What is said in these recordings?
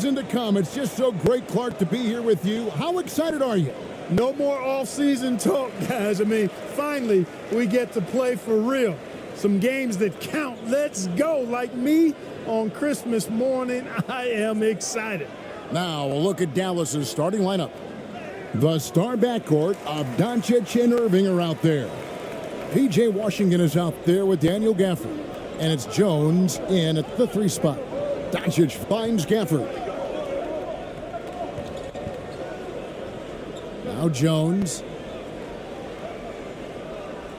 season to come. It's just so great, Clark, to be here with you. How excited are you? No more off-season talk, guys. I mean, finally, we get to play for real. Some games that count. Let's go. Like me on Christmas morning, I am excited. Now, a look at Dallas's starting lineup. The star backcourt of Doncic and Irving are out there. P.J. Washington is out there with Daniel Gafford. And it's Jones in at the 3 spot. Doncic finds Gafford. Now Jones.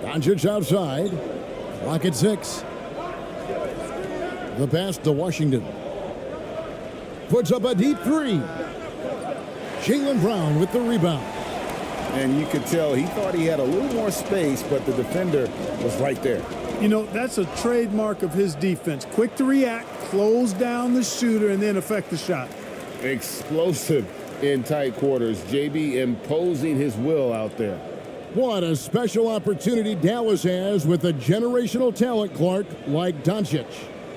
Doncic outside. Clock at 6. The pass to Washington. Puts up a deep 3. Jaylen Brown with the rebound. And you could tell he thought he had a little more space, but the defender was right there. You know, that's a trademark of his defense. Quick to react, close down the shooter, and then affect the shot. Explosive in tight quarters. JB imposing his will out there. What a special opportunity Dallas has with a generational talent, Clark, like Doncic.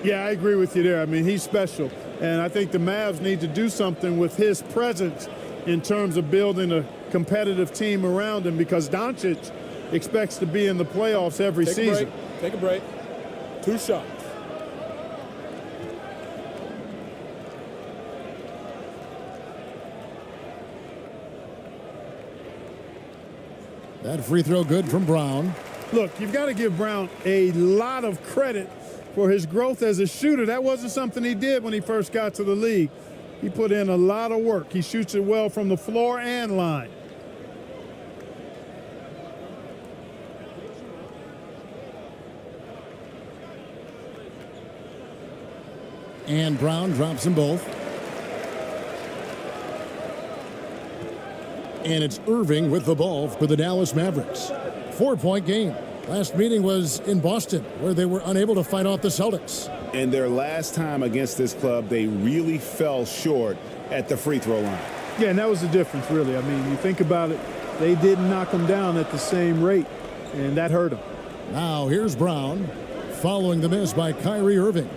Yeah, I agree with you there. I mean, he's special. And I think the Mavs need to do something with his presence in terms of building a competitive team around him, because Doncic expects to be in the playoffs every season. Take a break. 2 shots. That free throw good from Brown. Look, you've got to give Brown a lot of credit for his growth as a shooter. That wasn't something he did when he first got to the league. He put in a lot of work. He shoots it well from the floor and line. And Brown drops them both. And it's Irving with the ball for the Dallas Mavericks. 4-point game. Last meeting was in Boston, where they were unable to fight off the Celtics. And their last time against this club, they really fell short at the free throw line. Yeah, and that was the difference, really. I mean, you think about it, they didn't knock them down at the same rate, and that hurt them. Now here's Brown, following the miss by Kyrie Irving.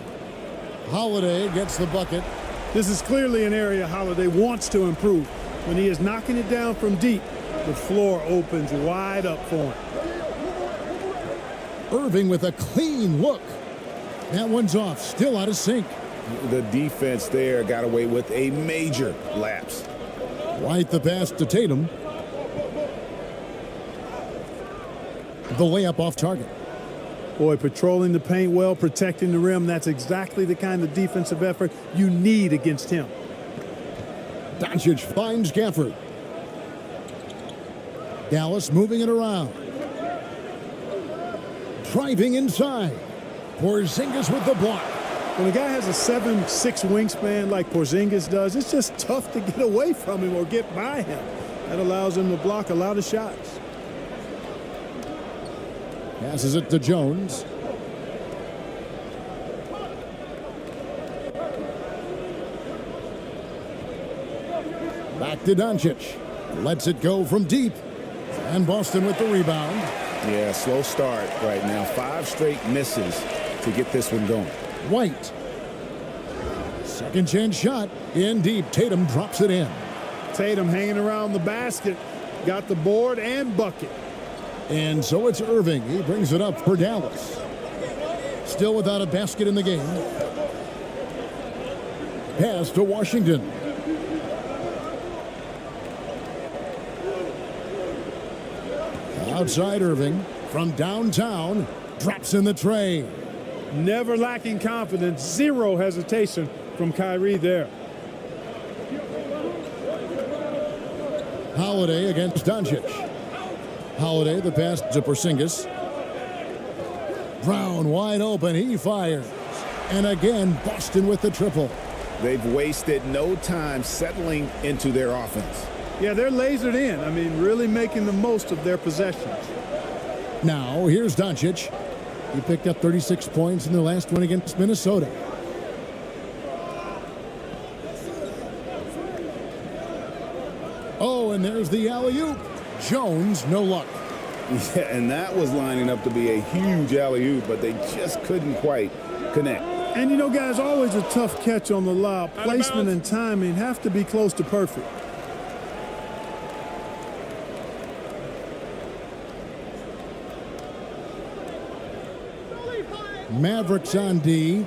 Holiday gets the bucket. This is clearly an area Holiday wants to improve. When he is knocking it down from deep, the floor opens wide up for him. Irving with a clean look. That one's off, still out of sync. The defense there got away with a major lapse. White the pass to Tatum. The layup off target. Boy, patrolling the paint well, protecting the rim. That's exactly the kind of defensive effort you need against him. Doncic finds Gafford. Dallas moving it around. Driving inside. Porzingis with the block. When a guy has a 7'6" wingspan like Porzingis does, it's just tough to get away from him or get by him. That allows him to block a lot of shots. Passes it to Jones. Back to Doncic. Lets it go from deep. And Boston with the rebound. Yeah, slow start right now. 5 straight misses to get this one going. White. Second chance shot. In deep. Tatum drops it in. Tatum hanging around the basket. Got the board and bucket. And so it's Irving. He brings it up for Dallas. Still without a basket in the game. Pass to Washington. Outside Irving from downtown. Drops in the tray. Never lacking confidence. Zero hesitation from Kyrie there. Holiday against Doncic. Holiday, the pass to Porzingis. Brown wide open. He fires. And again, Boston with the triple. They've wasted no time settling into their offense. Yeah, they're lasered in. I mean, really making the most of their possessions. Now, here's Doncic. He picked up 36 points in the last one against Minnesota. Oh, and there's the alley-oop. Jones, no luck. Yeah, and that was lining up to be a huge alley-oop, but they just couldn't quite connect. And, you know, guys, always a tough catch on the lob. Placement and timing have to be close to perfect. Mavericks on D.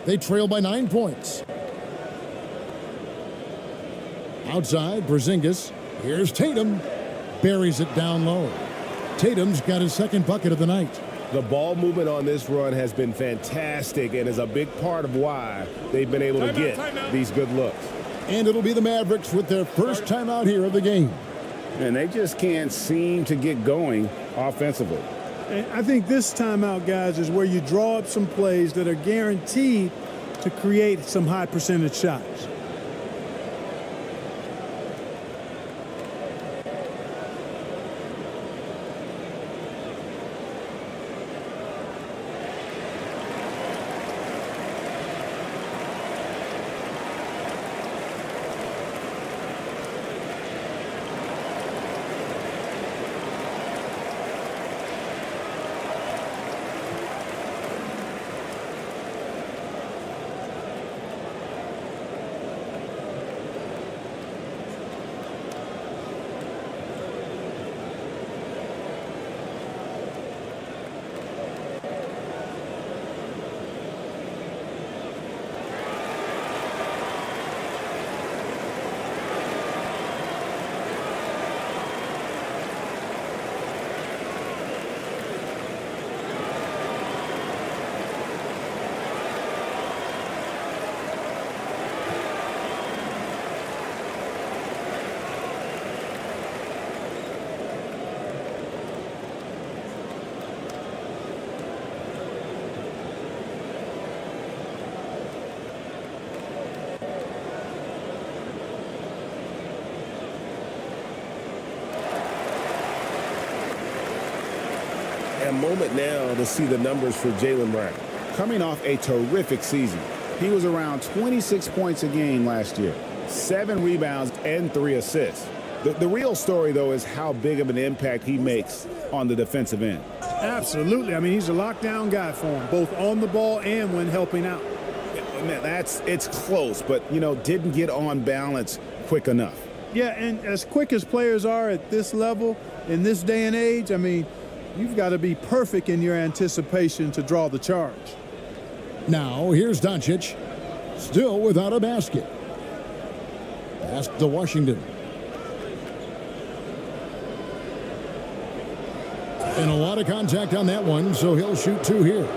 They trail by 9 points. Outside, Porzingis. Here's Tatum. Buries it down low. Tatum's got his second bucket of the night. The ball movement on this run has been fantastic and is a big part of why they've been able to get these good looks. And it'll be the Mavericks with their first timeout here of the game. And they just can't seem to get going offensively. And I think this timeout, guys, is where you draw up some plays that are guaranteed to create some high percentage shots. A moment now to see the numbers for Jaylen Brown. Coming off a terrific season. He was around 26 points a game last year, 7 rebounds and 3 assists. The real story, though, is how big of an impact he makes on the defensive end. Absolutely. I mean, he's a lockdown guy for him, both on the ball and when helping out. It's close, but, you know, didn't get on balance quick enough. Yeah, and as quick as players are at this level, in this day and age, I mean, you've got to be perfect in your anticipation to draw the charge. Now, here's Doncic, still without a basket. Pass to Washington. And a lot of contact on that one, so he'll shoot 2 here.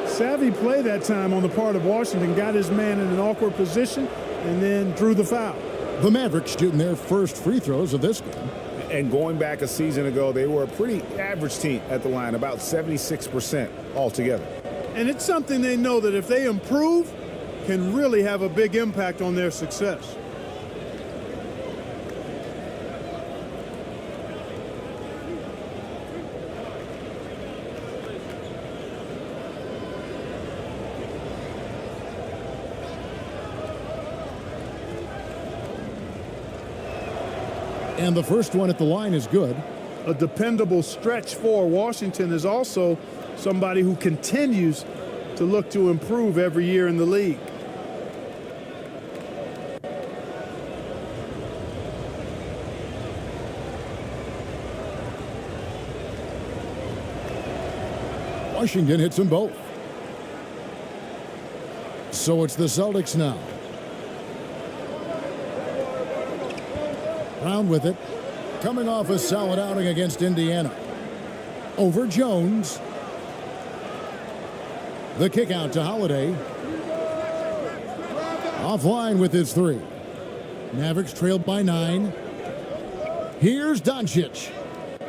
Savvy play that time on the part of Washington, got his man in an awkward position, and then drew the foul. The Mavericks shooting their first free throws of this game. And going back a season ago, they were a pretty average team at the line, about 76% altogether. And it's something they know that if they improve, can really have a big impact on their success. And the first one at the line is good. A dependable stretch for Washington is also somebody who continues to look to improve every year in the league. Washington hits them both. So it's the Celtics now. Brown with it. Coming off a solid outing against Indiana. Over Jones. The kick out to Holiday. Offline with his 3. Mavericks trailed by 9. Here's Doncic.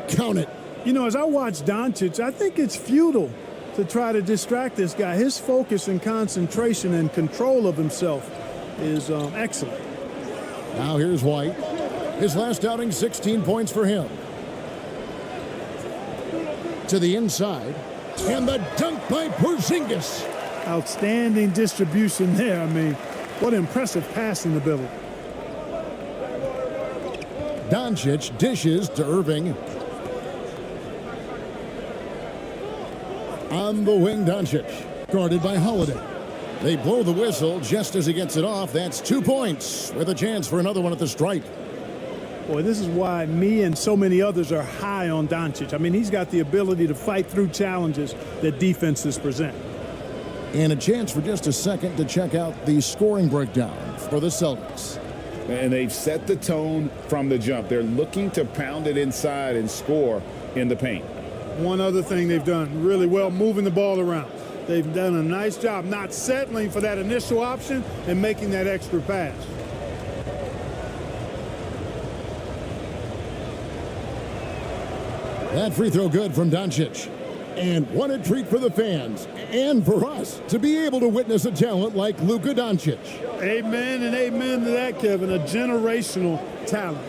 Count it. You know, as I watch Doncic, I think it's futile to try to distract this guy. His focus and concentration and control of himself is excellent. Now here's White. His last outing, 16 points for him. To the inside. And the dunk by Porzingis. Outstanding distribution there. I mean, what impressive passing ability. Doncic dishes to Irving. On the wing, Doncic. Guarded by Holiday. They blow the whistle just as he gets it off. That's 2 points with a chance for another one at the stripe. Boy, this is why me and so many others are high on Doncic. I mean, he's got the ability to fight through challenges that defenses present. And a chance for just a second to check out the scoring breakdown for the Celtics. And they've set the tone from the jump. They're looking to pound it inside and score in the paint. One other thing they've done really well, moving the ball around. They've done a nice job not settling for that initial option and making that extra pass. That free throw good from Doncic. And what a treat for the fans and for us to be able to witness a talent like Luka Doncic. Amen and amen to that, Kevin. A generational talent.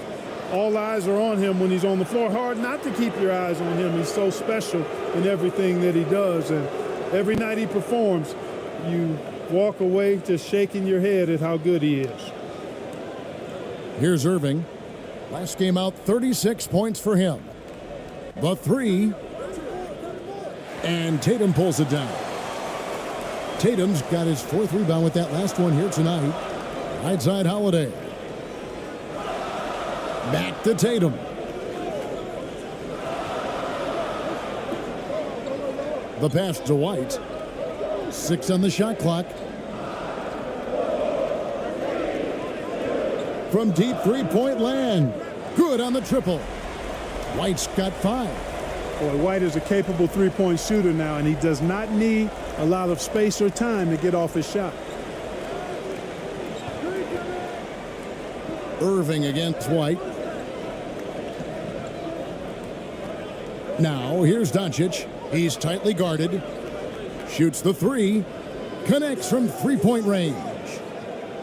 All eyes are on him when he's on the floor. Hard not to keep your eyes on him. He's so special in everything that he does. And every night he performs, you walk away just shaking your head at how good he is. Here's Irving. Last game out, 36 points for him. The three. And Tatum pulls it down. Tatum's got his 4th rebound with that last one here tonight. Right side Holiday. Back to Tatum. The pass to White. 6 on the shot clock. From deep three-point land. Good on the triple. White's got 5. Boy, White is a capable three-point shooter now, and he does not need a lot of space or time to get off his shot. Irving against White. Now, here's Doncic. He's tightly guarded. Shoots the 3. Connects from three-point range.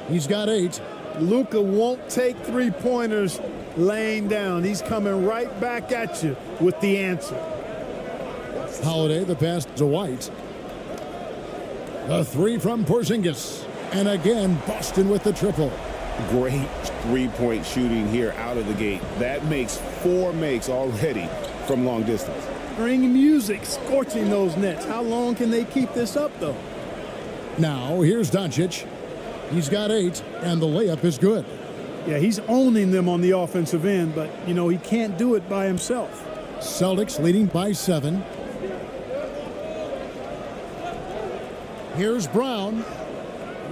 He's got 8. Luka won't take three-pointers laying down. He's coming right back at you with the answer. Holiday, the pass to White. The 3 from Porzingis. And again, Boston with the triple. Great three-point shooting here out of the gate. That makes 4 makes already from long distance. Bring music, scorching those nets. How long can they keep this up, though? Now, here's Doncic. He's got 8, and the layup is good. Yeah, he's owning them on the offensive end, but, you know, he can't do it by himself. Celtics leading by 7. Here's Brown.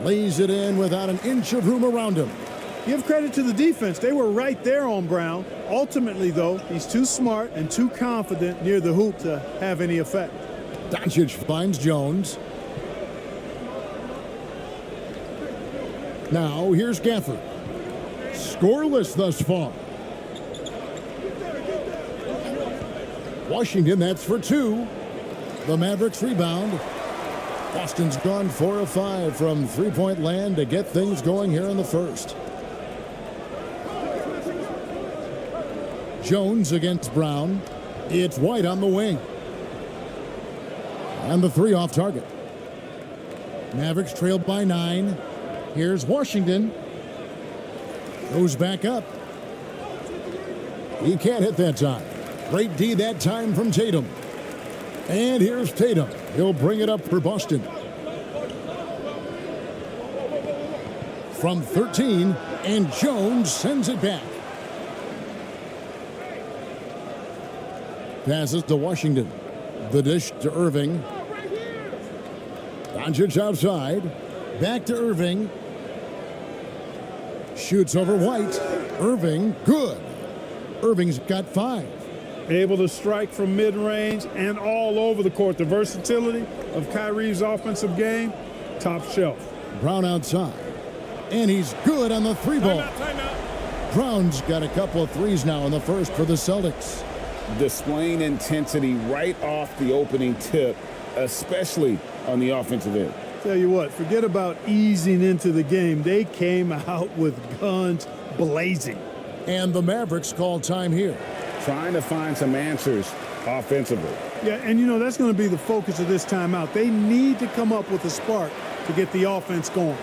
Lays it in without an inch of room around him. Give credit to the defense. They were right there on Brown. Ultimately, though, he's too smart and too confident near the hoop to have any effect. Doncic finds Jones. Now, here's Gafford. Scoreless thus far. Washington, that's for 2. The Mavericks rebound. Boston's gone 4 of 5 from three-point land to get things going here in the first. Jones against Brown. It's White on the wing. And the 3 off target. Mavericks trailed by 9. Here's Washington. Goes back up. He can't hit that time. Great D that time from Tatum. And here's Tatum. He'll bring it up for Boston. From 13, and Jones sends it back. Passes to Washington. The dish to Irving. Doncic outside. Back to Irving. Shoots over White. Irving, good. Irving's got 5. Able to strike from mid-range and all over the court. The versatility of Kyrie's offensive game, top shelf. Brown outside. And he's good on the 3-ball. Brown's got a couple of 3s now in the first for the Celtics. Displaying intensity right off the opening tip, especially on the offensive end. Tell you what, forget about easing into the game. They came out with guns blazing. And the Mavericks call time here. Trying to find some answers offensively. Yeah, and you know, that's going to be the focus of this timeout. They need to come up with a spark to get the offense going.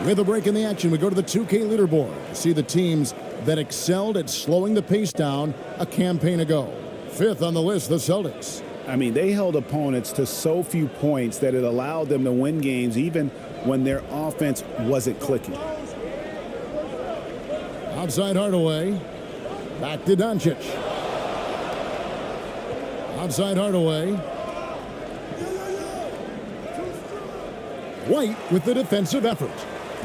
With a break in the action, we go to the 2K leaderboard to see the teams that excelled at slowing the pace down a campaign ago. 5th on the list, the Celtics. I mean, they held opponents to so few points that it allowed them to win games even when their offense wasn't clicking. Outside Hardaway. Back to Doncic. Outside Hardaway. White with the defensive effort.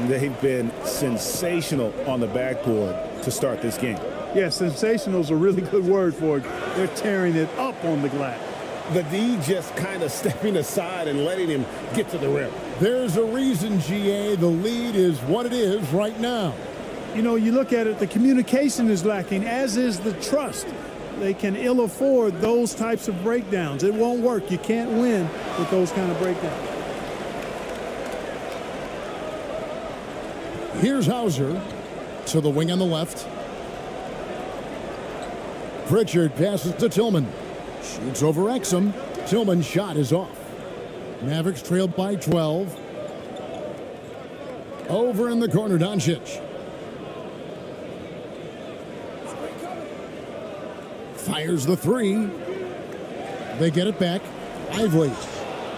They've been sensational on the backboard to start this game. Yeah, sensational is a really good word for it. They're tearing it up on the glass. The D just kind of stepping aside and letting him get to the rim. There's a reason, GA, the lead is what it is right now. You know, you look at it, the communication is lacking, as is the trust. They can ill afford those types of breakdowns. It won't work. You can't win with those kind of breakdowns. Here's Hauser to the wing on the left. Pritchard passes to Tillman. Shoots over Exum. Tillman's shot is off. Mavericks trailed by 12. Over in the corner, Doncic. Fires the three. They get it back. Lively.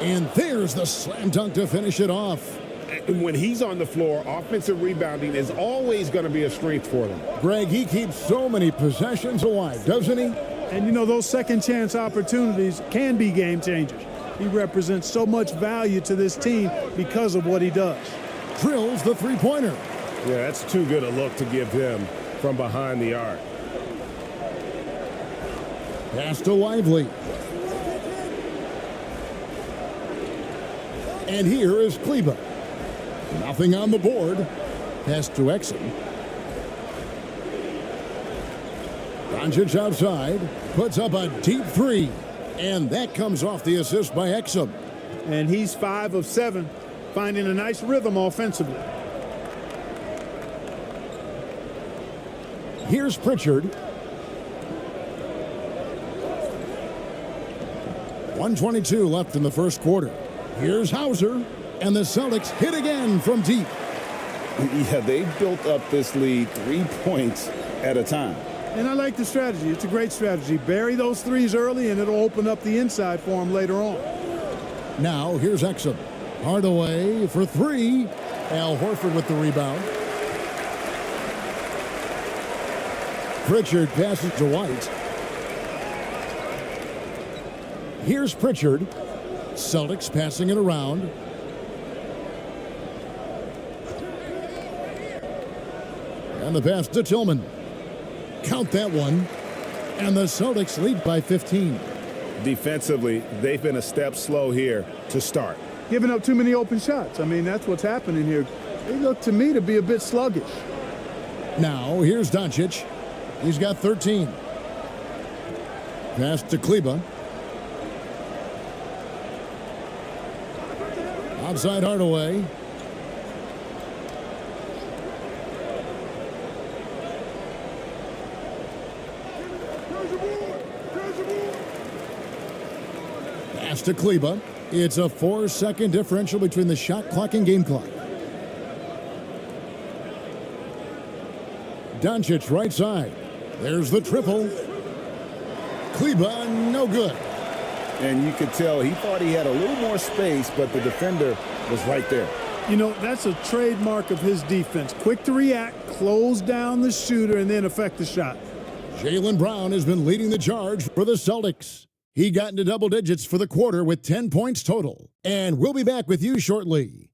And there's the slam dunk to finish it off. And when he's on the floor, offensive rebounding is always going to be a strength for them. Greg, he keeps so many possessions alive, doesn't he? And, you know, those second chance opportunities can be game changers. He represents so much value to this team because of what he does. Drills the three-pointer. Yeah, that's too good a look to give him from behind the arc. Pass to Lively. And here is Kleba. Nothing on the board. Pass to Exum. Doncic outside. Puts up a deep three. And that comes off the assist by Exum. And he's 5 of 7, finding a nice rhythm offensively. Here's Pritchard. 1:22 left in the first quarter. Here's Hauser. And the Celtics hit again from deep. Yeah, they built up this lead 3 points at a time. And I like the strategy. It's a great strategy. Bury those threes early, and it'll open up the inside for him later on. Now, here's Exum. Hardaway for three. Al Horford with the rebound. Pritchard passes to White. Here's Pritchard. Celtics passing it around. And the pass to Tillman. Count that one. And the Celtics lead by 15. Defensively, they've been a step slow here to start. Giving up too many open shots. I mean, that's what's happening here. They look to me to be a bit sluggish. Now, here's Doncic. He's got 13. Pass to Kleba. Outside Hardaway. Pass to Kleba. It's a 4-second differential between the shot clock and game clock. Doncic right side. There's the triple. Kleba, no good. And you could tell he thought he had a little more space, but the defender was right there. You know, that's a trademark of his defense. Quick to react, close down the shooter, and then affect the shot. Jaylen Brown has been leading the charge for the Celtics. He got into double digits for the quarter with 10 points total. And we'll be back with you shortly.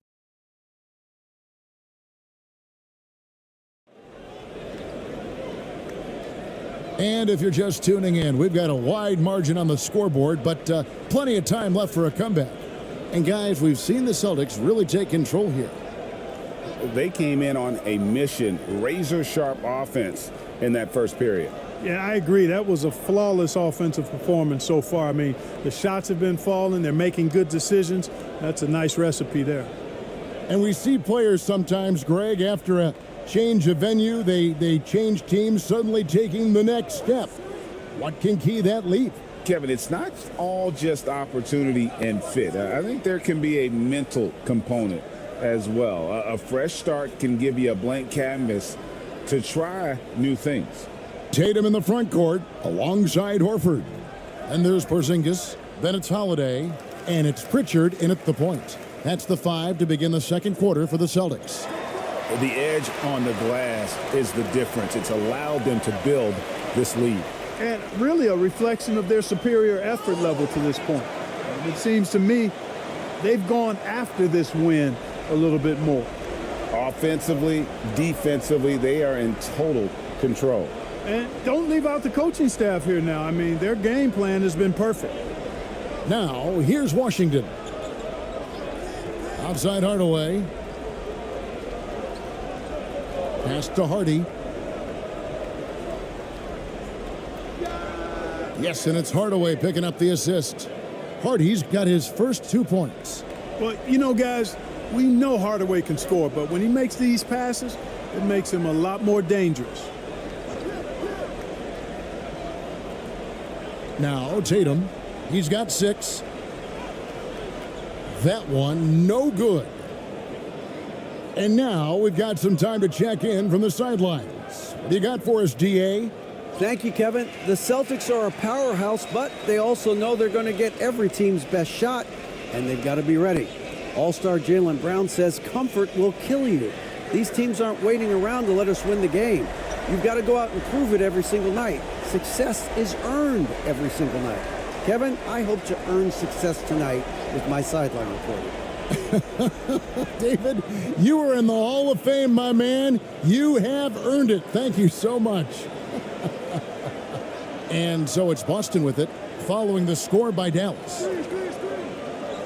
And if you're just tuning in, we've got a wide margin on the scoreboard, but plenty of time left for a comeback. And guys, we've seen the Celtics really take control here. They came in on a mission, razor-sharp offense in that first period. Yeah, I agree. That was a flawless offensive performance so far. I mean, the shots have been falling. They're making good decisions. That's a nice recipe there. And we see players sometimes, Greg, after a change of venue, they change teams, suddenly taking the next step. What can key that leap? Kevin, it's not all just opportunity and fit. I think there can be a mental component as well. A fresh start can give you a blank canvas to try new things. Tatum in the front court alongside Horford. And there's Porzingis, then it's Holiday, and it's Pritchard in at the point. That's the 5 to begin the second quarter for the Celtics. The edge on the glass is the difference. It's allowed them to build this lead. And really a reflection of their superior effort level to this point. It seems to me they've gone after this win a little bit more. Offensively, defensively, they are in total control. And don't leave out the coaching staff here now. I mean, their game plan has been perfect. Now, here's Washington. Outside Hardaway. Pass to Hardy. Yes, and it's Hardaway picking up the assist. Hardy's got his first 2 points. Well, you know, guys, we know Hardaway can score, but when he makes these passes, it makes him a lot more dangerous. Now, Tatum. He's got 6. That one, no good. And now we've got some time to check in from the sidelines. What do you got for us, DA? Thank you, Kevin. The Celtics are a powerhouse, but they also know they're going to get every team's best shot, and they've got to be ready. All-star Jaylen Brown says comfort will kill you. These teams aren't waiting around to let us win the game. You've got to go out and prove it every single night. Success is earned every single night. Kevin, I hope to earn success tonight with my sideline reporting. David, you are in the Hall of Fame, my man. You have earned it. Thank you so much. And so it's Boston with it, following the score by Dallas.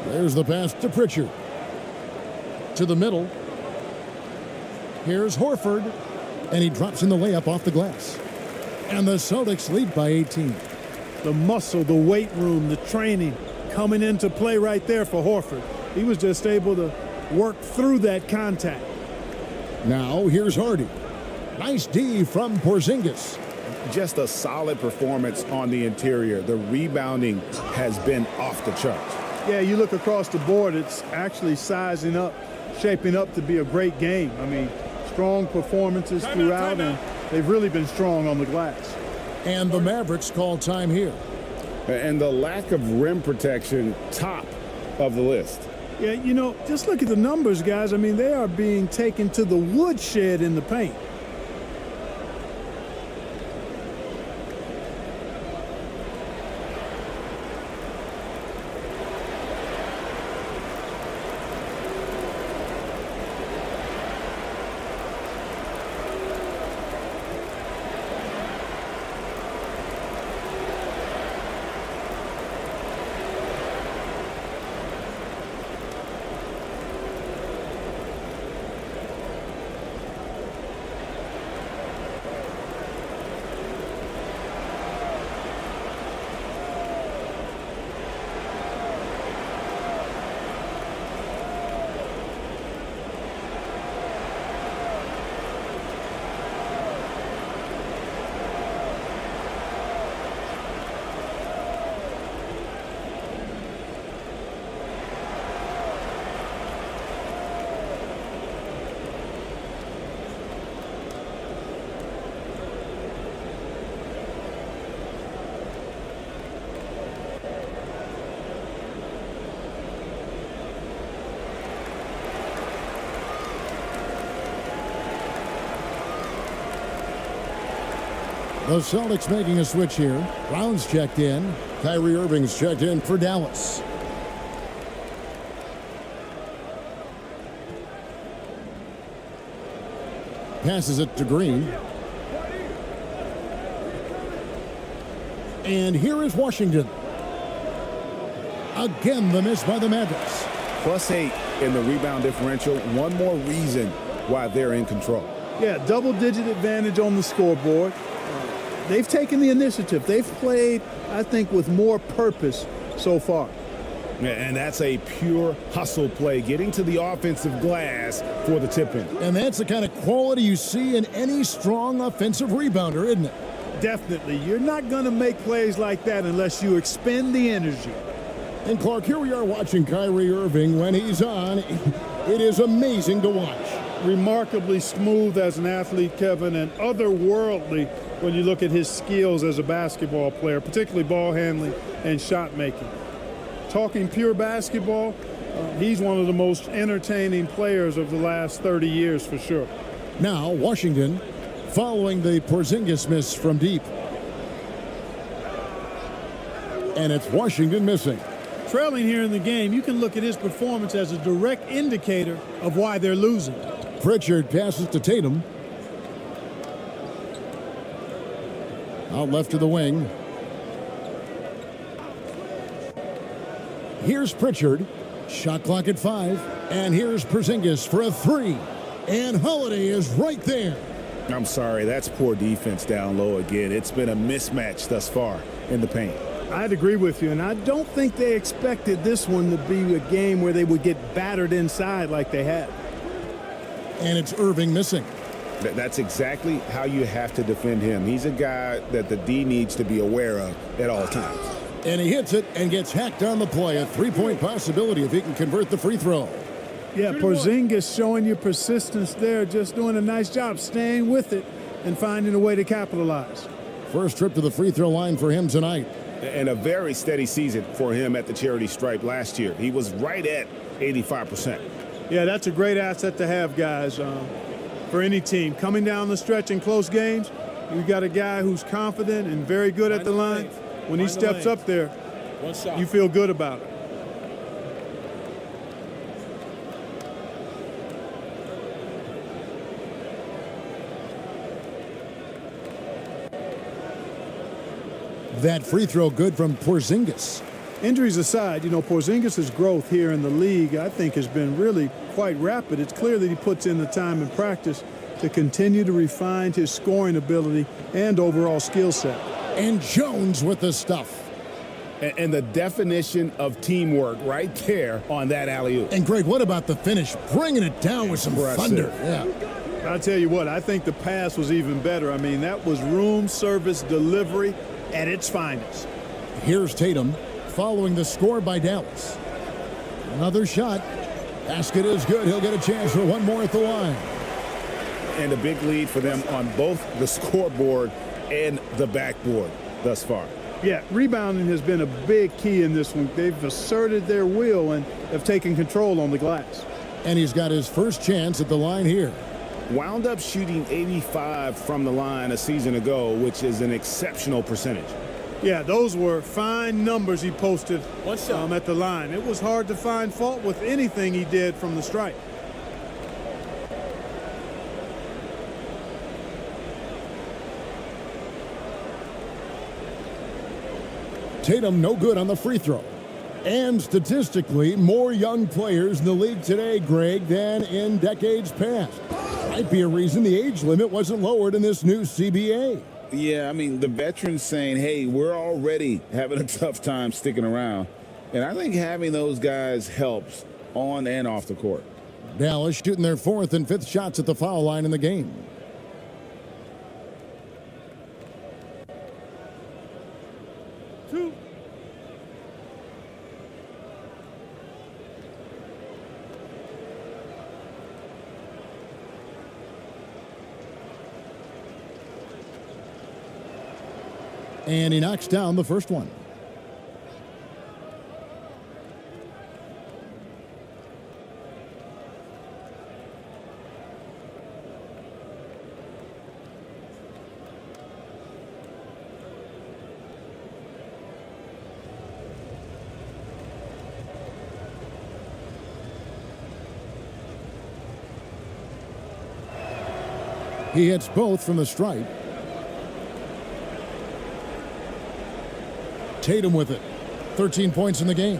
There's the pass to Pritchard. To the middle. Here's Horford. And he drops in the layup off the glass. And the Celtics lead by 18. The muscle, the weight room, the training coming into play right there for Horford. He was just able to work through that contact. Now here's Hardy. Nice D from Porzingis. Just a solid performance on the interior. The rebounding has been off the charts. Yeah, you look across the board, it's actually sizing up, shaping up to be a great game. I mean, strong performances throughout, and they've really been strong on the glass. And the Mavericks call time here. And the lack of rim protection, top of the list. Yeah, you know, just look at the numbers, guys. I mean, they are being taken to the woodshed in the paint. The Celtics making a switch here. Brown's checked in. Kyrie Irving's checked in for Dallas. Passes it to Green. And here is Washington. Again, the miss by the Mavericks. +8 in the rebound differential. One more reason why they're in control. Yeah, double-digit advantage on the scoreboard. They've taken the initiative. They've played, I think, with more purpose so far. And that's a pure hustle play, getting to the offensive glass for the tip-in. And that's the kind of quality you see in any strong offensive rebounder, isn't it? Definitely. You're not going to make plays like that unless you expend the energy. And Clark, here we are watching Kyrie Irving when he's on. It is amazing to watch. Remarkably smooth as an athlete, Kevin, and otherworldly when you look at his skills as a basketball player, particularly ball handling and shot making. Talking pure basketball, he's one of the most entertaining players of the last 30 years for sure. Now Washington following the Porzingis miss from deep. And it's Washington missing. Trailing here in the game, you can look at his performance as a direct indicator of why they're losing. Pritchard passes to Tatum. Out left to the wing. Here's Pritchard. Shot clock at 5. And here's Porzingis for a 3. And Holiday is right there. I'm sorry, that's poor defense down low again. It's been a mismatch thus far in the paint. I'd agree with you, and I don't think they expected this one to be a game where they would get battered inside like they had. And it's Irving missing. That's exactly how you have to defend him. He's a guy that the D needs to be aware of at all times. And he hits it and gets hacked on the play. A three-point possibility if he can convert the free throw. Yeah, Porzingis showing you persistence there, just doing a nice job staying with it and finding a way to capitalize. First trip to the free throw line for him tonight. And a very steady season for him at the charity stripe last year. He was right at 85%. Yeah, that's a great asset to have, guys, for any team. Coming down the stretch in close games, you've got a guy who's confident and very good at the line. When he steps up there, you feel good about it. That free throw good from Porzingis. Injuries aside, you know, Porzingis' growth here in the league, I think, has been really quite rapid. It's clear that he puts in the time and practice to continue to refine his scoring ability and overall skill set. And Jones with the stuff. And the definition of teamwork right there on that alley-oop. And Greg, what about the finish? Bringing it down with some thunder. Yeah. I'll tell you what, I think the pass was even better. I mean, that was room service delivery at its finest. Here's Tatum following the score by Dallas. Another shot. Basket is good. He'll get a chance for one more at the line. And a big lead for them on both the scoreboard and the backboard thus far. Yeah, rebounding has been a big key in this one. They've asserted their will and have taken control on the glass. And he's got his first chance at the line here. Wound up shooting 85 from the line a season ago, which is an exceptional percentage. Yeah, those were fine numbers he posted at the line. It was hard to find fault with anything he did from the stripe. Tatum no good on the free throw. And statistically, more young players in the league today, Greg, than in decades past. Might be a reason the age limit wasn't lowered in this new CBA. Yeah, I mean, the veterans saying, hey, we're already having a tough time sticking around. And I think having those guys helps on and off the court. Dallas shooting their fourth and fifth shots at the foul line in the game. And he knocks down the first one. He hits both from the stripe. Tatum with it. 13 points in the game.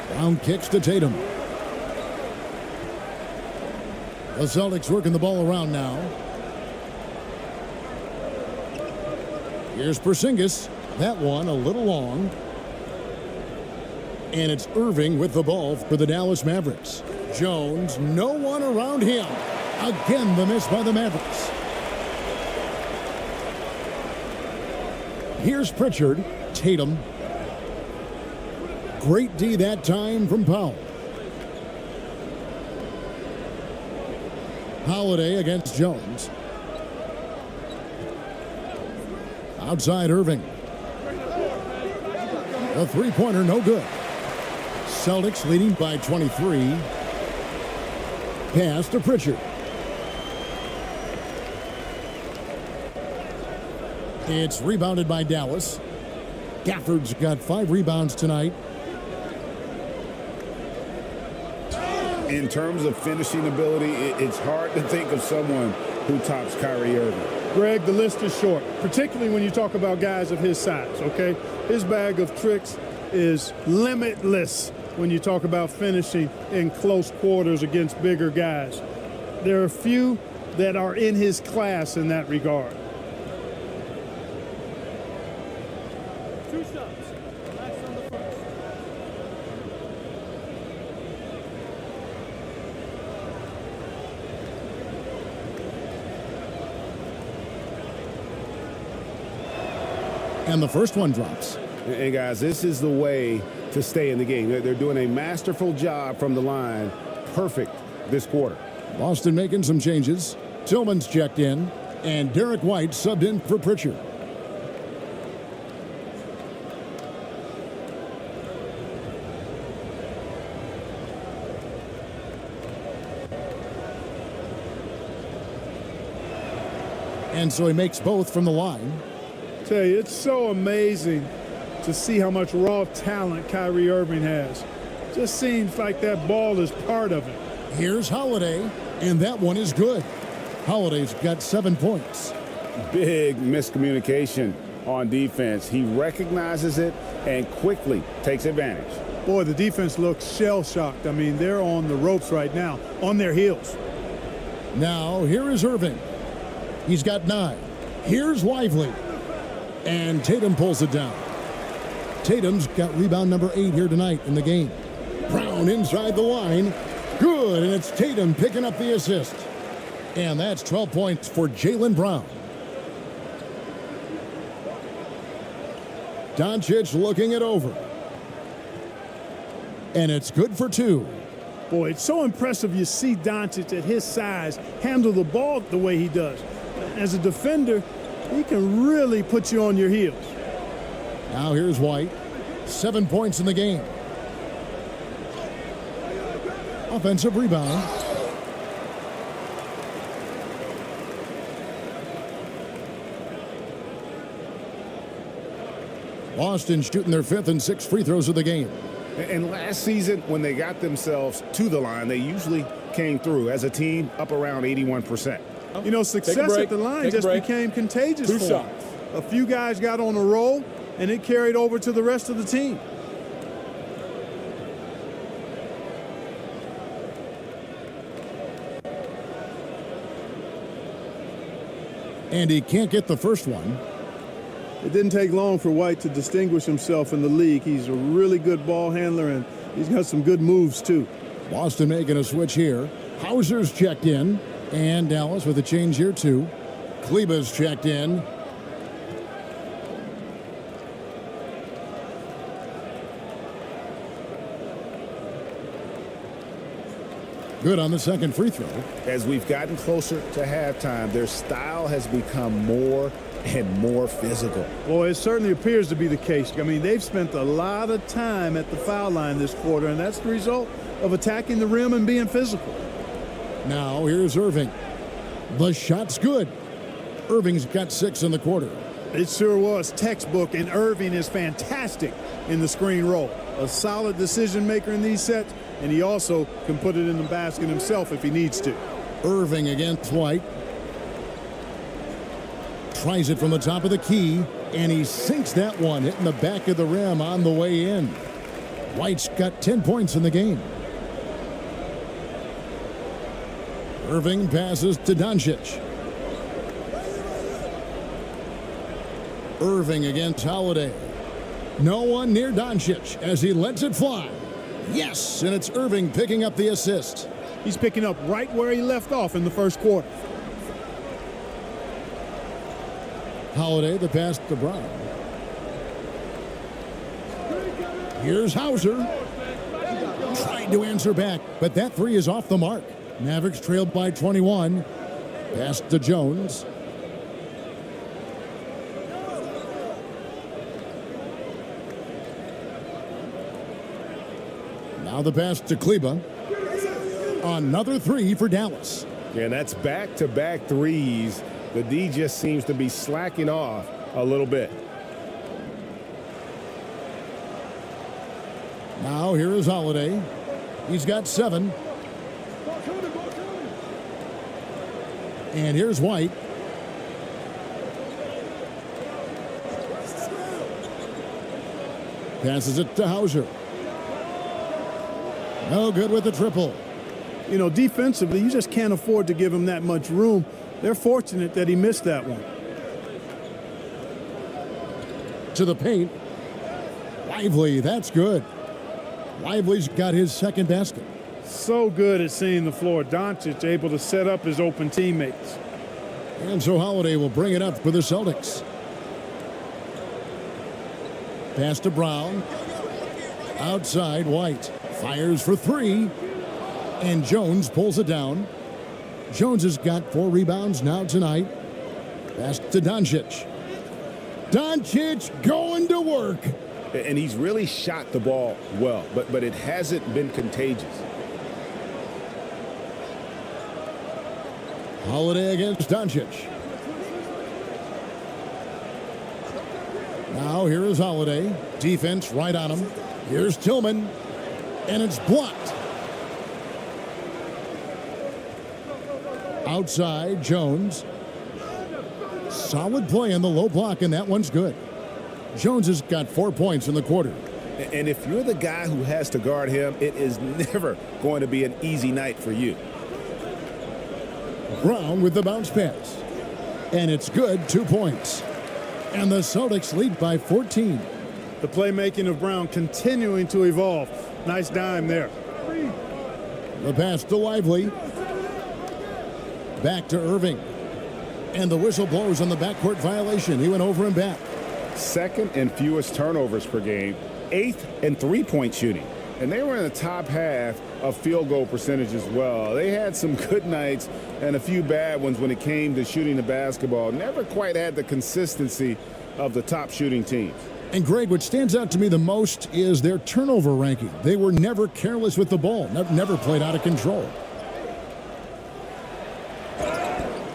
Brown kicks to Tatum. The Celtics working the ball around now. Here's Porzingis. That one a little long. And it's Irving with the ball for the Dallas Mavericks. Jones, no one around him. Again, the miss by the Mavericks. Here's Pritchard. Tatum. Great D that time from Powell. Holiday against Jones. Outside Irving. A three-pointer, no good. Celtics leading by 23. Pass to Pritchard. It's rebounded by Dallas. Gafford's got 5 rebounds tonight. In terms of finishing ability, it's hard to think of someone who tops Kyrie Irving. Greg, the list is short, particularly when you talk about guys of his size, okay? His bag of tricks is limitless when you talk about finishing in close quarters against bigger guys. There are few that are in his class in that regard. Two shots. Last on the first. And the first one drops. And guys, this is the way to stay in the game. They're doing a masterful job from the line. Perfect this quarter. Boston making some changes. Tillman's checked in, and Derek White subbed in for Pritchard. And so he makes both from the line. Tell you, it's so amazing to see how much raw talent Kyrie Irving has. Just seems like that ball is part of it. Here's Holiday, and that one is good. Holiday's got 7 points. Big miscommunication on defense. He recognizes it and quickly takes advantage. Boy, the defense looks shell-shocked. I mean, they're on the ropes right now, on their heels. Now, here is Irving. He's got 9. Here's Lively. And Tatum pulls it down. Tatum's got rebound number 8 here tonight in the game. Brown inside the line. Good, and it's Tatum picking up the assist. And that's 12 points for Jaylen Brown. Doncic looking it over. And it's good for 2. Boy, it's so impressive you see Doncic at his size handle the ball the way he does. As a defender, he can really put you on your heels. Now here's White. 7 points in the game. Offensive rebound. Boston shooting their 5th and 6th free throws of the game. And last season, when they got themselves to the line, they usually came through as a team up around 81%. You know, success at the line just became contagious for them. A few guys got on a roll, and it carried over to the rest of the team. And he can't get the first one. It didn't take long for White to distinguish himself in the league. He's a really good ball handler, and he's got some good moves, too. Boston making a switch here. Hauser's checked in, and Dallas with a change here, too. Kleba's checked in. Good on the second free throw. As we've gotten closer to halftime, their style has become more and more physical. Well, it certainly appears to be the case. I mean, they've spent a lot of time at the foul line this quarter, and that's the result of attacking the rim and being physical. Now here's Irving. The shot's good. Irving's got 6 in the quarter. It sure was textbook, and Irving is fantastic in the screen roll. A solid decision maker in these sets, and he also can put it in the basket himself if he needs to. Irving against White. Tries it from the top of the key, and he sinks that one, hitting the back of the rim on the way in. White's got 10 points in the game. Irving passes to Doncic. Irving against Holiday. No one near Doncic as he lets it fly. Yes, and it's Irving picking up the assist. He's picking up right where he left off in the first quarter. Holiday, the pass to Brown. Here's Hauser. Trying to answer back, but that three is off the mark. Mavericks trailed by 21. Pass to Jones. Now the pass to Kleba. Another three for Dallas. Yeah, and that's back-to-back threes. The D just seems to be slacking off a little bit. Now here is Holiday. He's got 7. And here's White. Passes it to Hauser. No good with the triple. You know, defensively, you just can't afford to give him that much room. They're fortunate that he missed that one. To the paint. Lively, that's good. Lively's got his second basket. So good at seeing the floor. Doncic able to set up his open teammates. And so Holiday will bring it up for the Celtics. Pass to Brown. Outside, White. Fires for 3. And Jones pulls it down. Jones has got 4 rebounds now tonight. Pass to Doncic. Doncic going to work. And he's really shot the ball well, but it hasn't been contagious. Holiday against Doncic. Now here is Holiday. Defense right on him. Here's Tillman. And it's blocked. Outside, Jones. Solid play in the low block, and that one's good. Jones has got 4 points in the quarter. And if you're the guy who has to guard him, it is never going to be an easy night for you. Brown with the bounce pass. And it's good, 2 points. And the Celtics lead by 14. The playmaking of Brown continuing to evolve. Nice dime there. The pass to Lively. Back to Irving. And the whistle blows on the backcourt violation. He went over and back. Second and fewest turnovers per game. 8th in three-point shooting. And they were in the top half of field goal percentage as well. They had some good nights and a few bad ones when it came to shooting the basketball. Never quite had the consistency of the top shooting teams. And Greg, what stands out to me the most is their turnover ranking. They were never careless with the ball, never played out of control.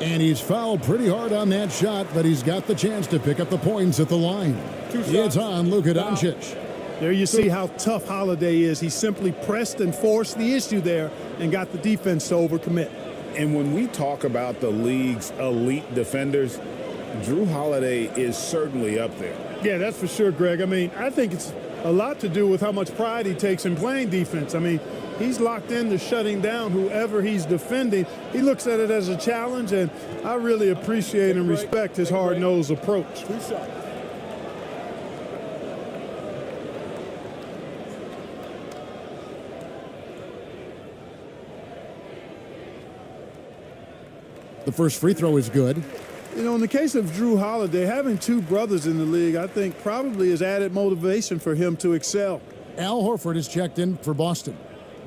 And he's fouled pretty hard on that shot, but he's got the chance to pick up the points at the line. It's on Luka Doncic. There you see how tough Holiday is. He simply pressed and forced the issue there and got the defense to overcommit. And when we talk about the league's elite defenders, Drew Holiday is certainly up there. Yeah, that's for sure, Greg. I mean, I think it's a lot to do with how much pride he takes in playing defense. I mean, he's locked into shutting down whoever he's defending. He looks at it as a challenge, and I really appreciate and respect his hard-nosed approach. The first free throw is good. You know, in the case of Drew Holiday, having 2 brothers in the league, I think probably is added motivation for him to excel. Al Horford is checked in for Boston.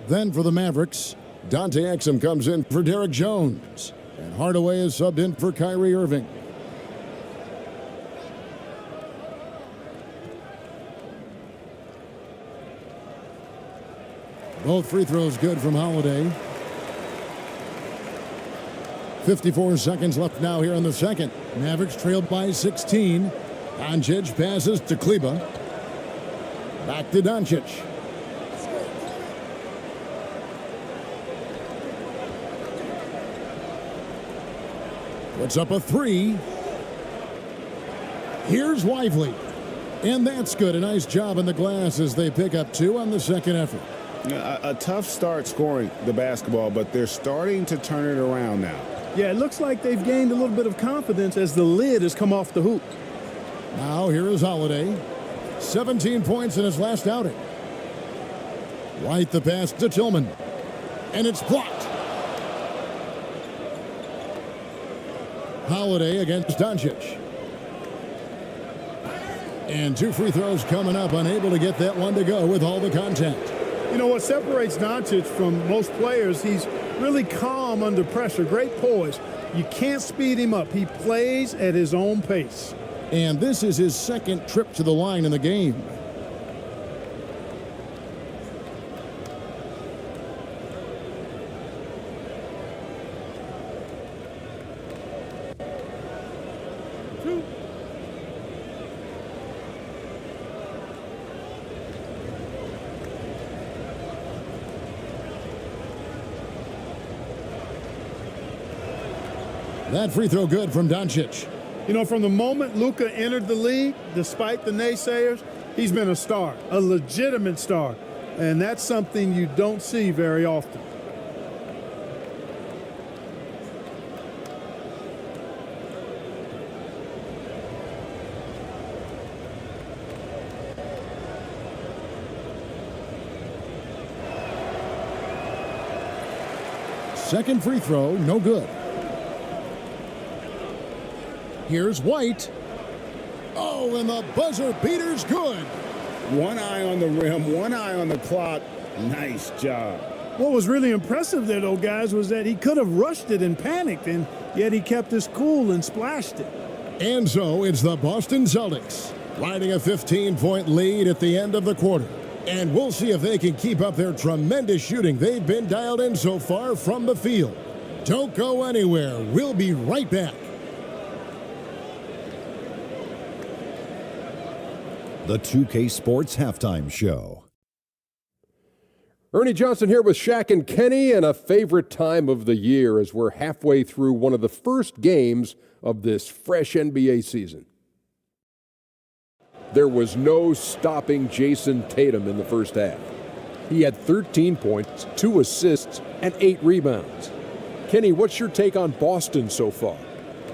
Then for the Mavericks, Dante Exum comes in for Derek Jones. And Hardaway is subbed in for Kyrie Irving. Both free throws good from Holiday. 54 seconds left now here in the second. Mavericks trailed by 16. Doncic passes to Kleba. Back to Doncic. Puts up a 3. Here's Lively. And that's good. A nice job in the glass as they pick up 2 on the second effort. A tough start scoring the basketball, but they're starting to turn it around now. Yeah, it looks like they've gained a little bit of confidence as the lid has come off the hoop. Now here is Holiday. 17 points in his last outing. White the pass to Tillman. And it's blocked. Holiday against Doncic. And 2 free throws coming up, unable to get that one to go with all the contact. You know what separates Doncic from most players, he's really calm under pressure, great poise. You can't speed him up. He plays at his own pace. And this is his second trip to the line in the game. That free throw good from Doncic. You know, from the moment Luka entered the league, despite the naysayers, he's been a star, a legitimate star. And that's something you don't see very often. Second free throw, no good. Here's White. Oh, and the buzzer beater's good. One eye on the rim, one eye on the clock. Nice job. What was really impressive there, though, guys, was that he could have rushed it and panicked, and yet he kept his cool and splashed it. And so it's the Boston Celtics riding a 15-point lead at the end of the quarter. And we'll see if they can keep up their tremendous shooting they've been dialed in so far from the field. Don't go anywhere. We'll be right back. The 2K Sports Halftime Show. Ernie Johnson here with Shaq and Kenny, and a favorite time of the year as we're halfway through one of the first games of this fresh NBA season. There was no stopping Jason Tatum in the first half. He had 13 points, 2 assists, and 8 rebounds. Kenny, what's your take on Boston so far?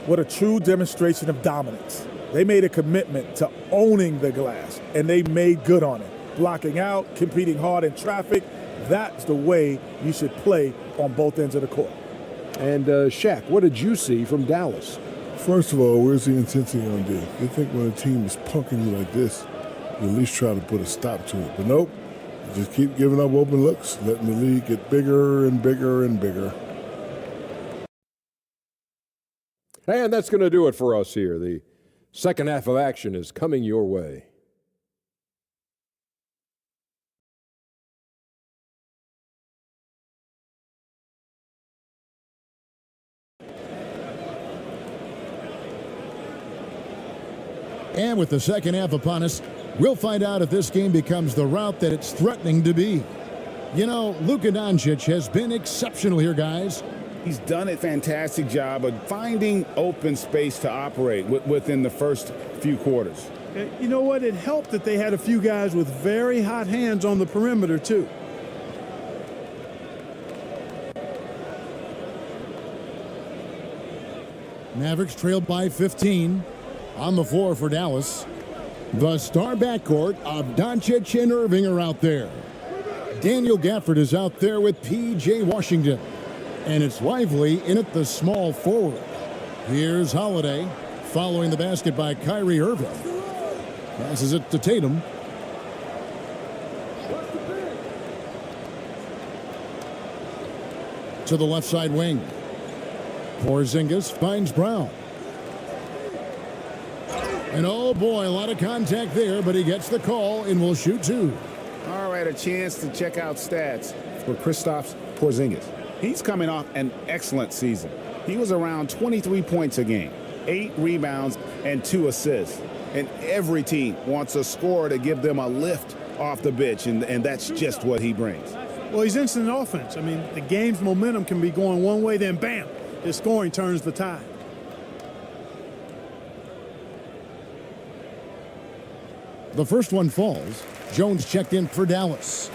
What a true demonstration of dominance. They made a commitment to owning the glass, and they made good on it. Blocking out, competing hard in traffic, that's the way you should play on both ends of the court. And Shaq, what did you see from Dallas? First of all, where's the intensity on D? You think when a team is punking you like this, you at least try to put a stop to it. But nope, you just keep giving up open looks, letting the league get bigger and bigger and bigger. And that's going to do it for us here. The second half of action is coming your way. And with the second half upon us, we'll find out if this game becomes the route that it's threatening to be. You know, Luka Doncic has been exceptional here, guys. He's done a fantastic job of finding open space to operate within the first few quarters. You know what? It helped that they had a few guys with very hot hands on the perimeter, too. Mavericks trailed by 15. On the floor for Dallas. The star backcourt of Doncic and Irving are out there. Daniel Gafford is out there with P.J. Washington. And it's Lively in at the small forward. Here's Holiday following the basket by Kyrie Irving. Passes it to Tatum. To the left side wing. Porzingis finds Brown. And oh boy, a lot of contact there, but he gets the call and will shoot 2. All right, a chance to check out stats for Kristaps Porzingis. He's coming off an excellent season. He was around 23 points a game, 8 rebounds, and 2 assists. And every team wants a scorer to give them a lift off the bench, and that's just what he brings. Well, he's instant offense. I mean, the game's momentum can be going one way, then bam, his scoring turns the tide. The first one falls. Jones checked in for Dallas.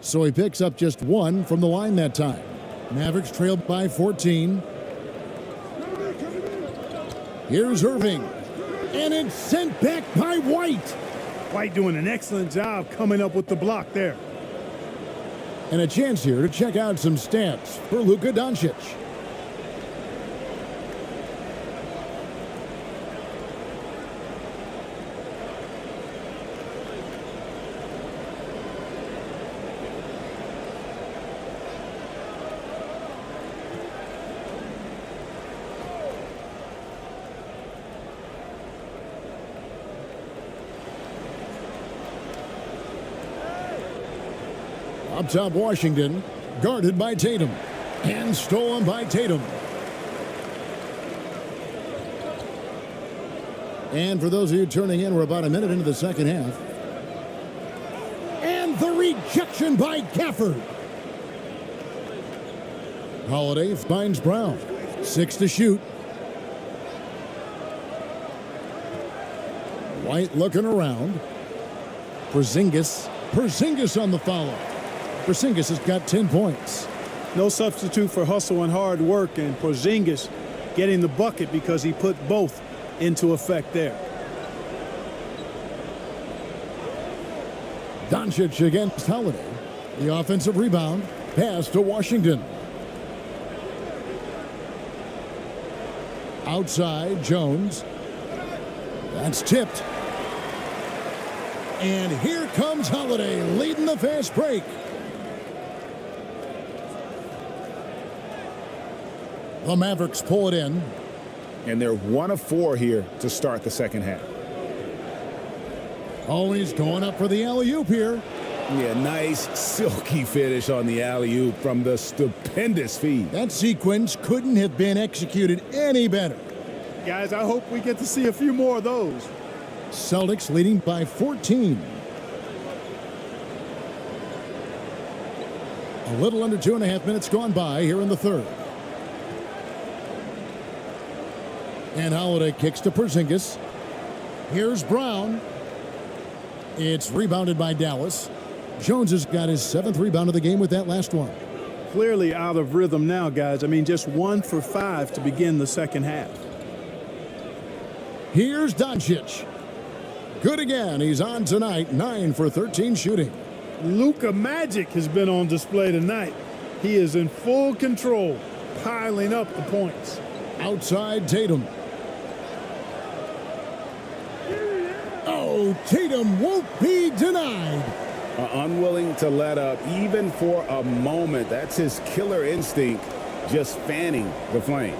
So he picks up just 1 from the line that time. Mavericks trailed by 14. Here's Irving. And it's sent back by White. White doing an excellent job coming up with the block there. And a chance here to check out some stats for Luka Doncic. Up top, Washington, guarded by Tatum, and stolen by Tatum. And for those of you turning in, we're about a minute into the second half. And the rejection by Gafford. Holiday finds Brown. 6 to shoot. White looking around. Porzingis on the foul. Porzingis has got 10 points. No substitute for hustle and hard work, and Porzingis getting the bucket because he put both into effect there. Doncic against Holiday. The offensive rebound. Pass to Washington. Outside, Jones. That's tipped. And here comes Holiday leading the fast break. The Mavericks pull it in. And they're 1 of 4 here to start the second half. Oh, he's going up for the alley-oop here. Yeah, nice silky finish on the alley-oop from the stupendous feed. That sequence couldn't have been executed any better. Guys, I hope we get to see a few more of those. Celtics leading by 14. A little under 2.5 minutes gone by here in the third. And Holiday kicks to Porzingis. Here's Brown. It's rebounded by Dallas. Jones has got his 7th rebound of the game with that last one. Clearly out of rhythm now, guys. I mean, just 1 for 5 to begin the second half. Here's Doncic. Good again. He's on tonight. 9 for 13 shooting. Luka Magic has been on display tonight. He is in full control, piling up the points. Outside, Tatum. Oh, Tatum won't be denied. Unwilling to let up even for a moment. That's his killer instinct, just fanning the flames.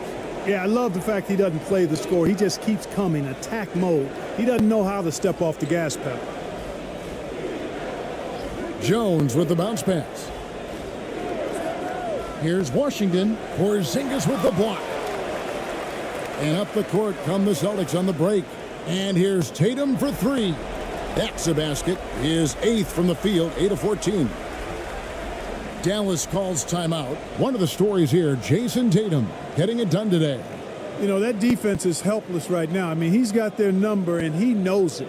Yeah, I love the fact he doesn't play the score. He just keeps coming, attack mode. He doesn't know how to step off the gas pedal. Jones with the bounce pass. Here's Washington. Porzingis with the block. And up the court come the Celtics on the break. And here's Tatum for 3. That's a basket. His 8th from the field, 8 of 14. Dallas calls timeout. One of the stories here, Jason Tatum getting it done today. You know, that defense is helpless right now. I mean, he's got their number, and he knows it.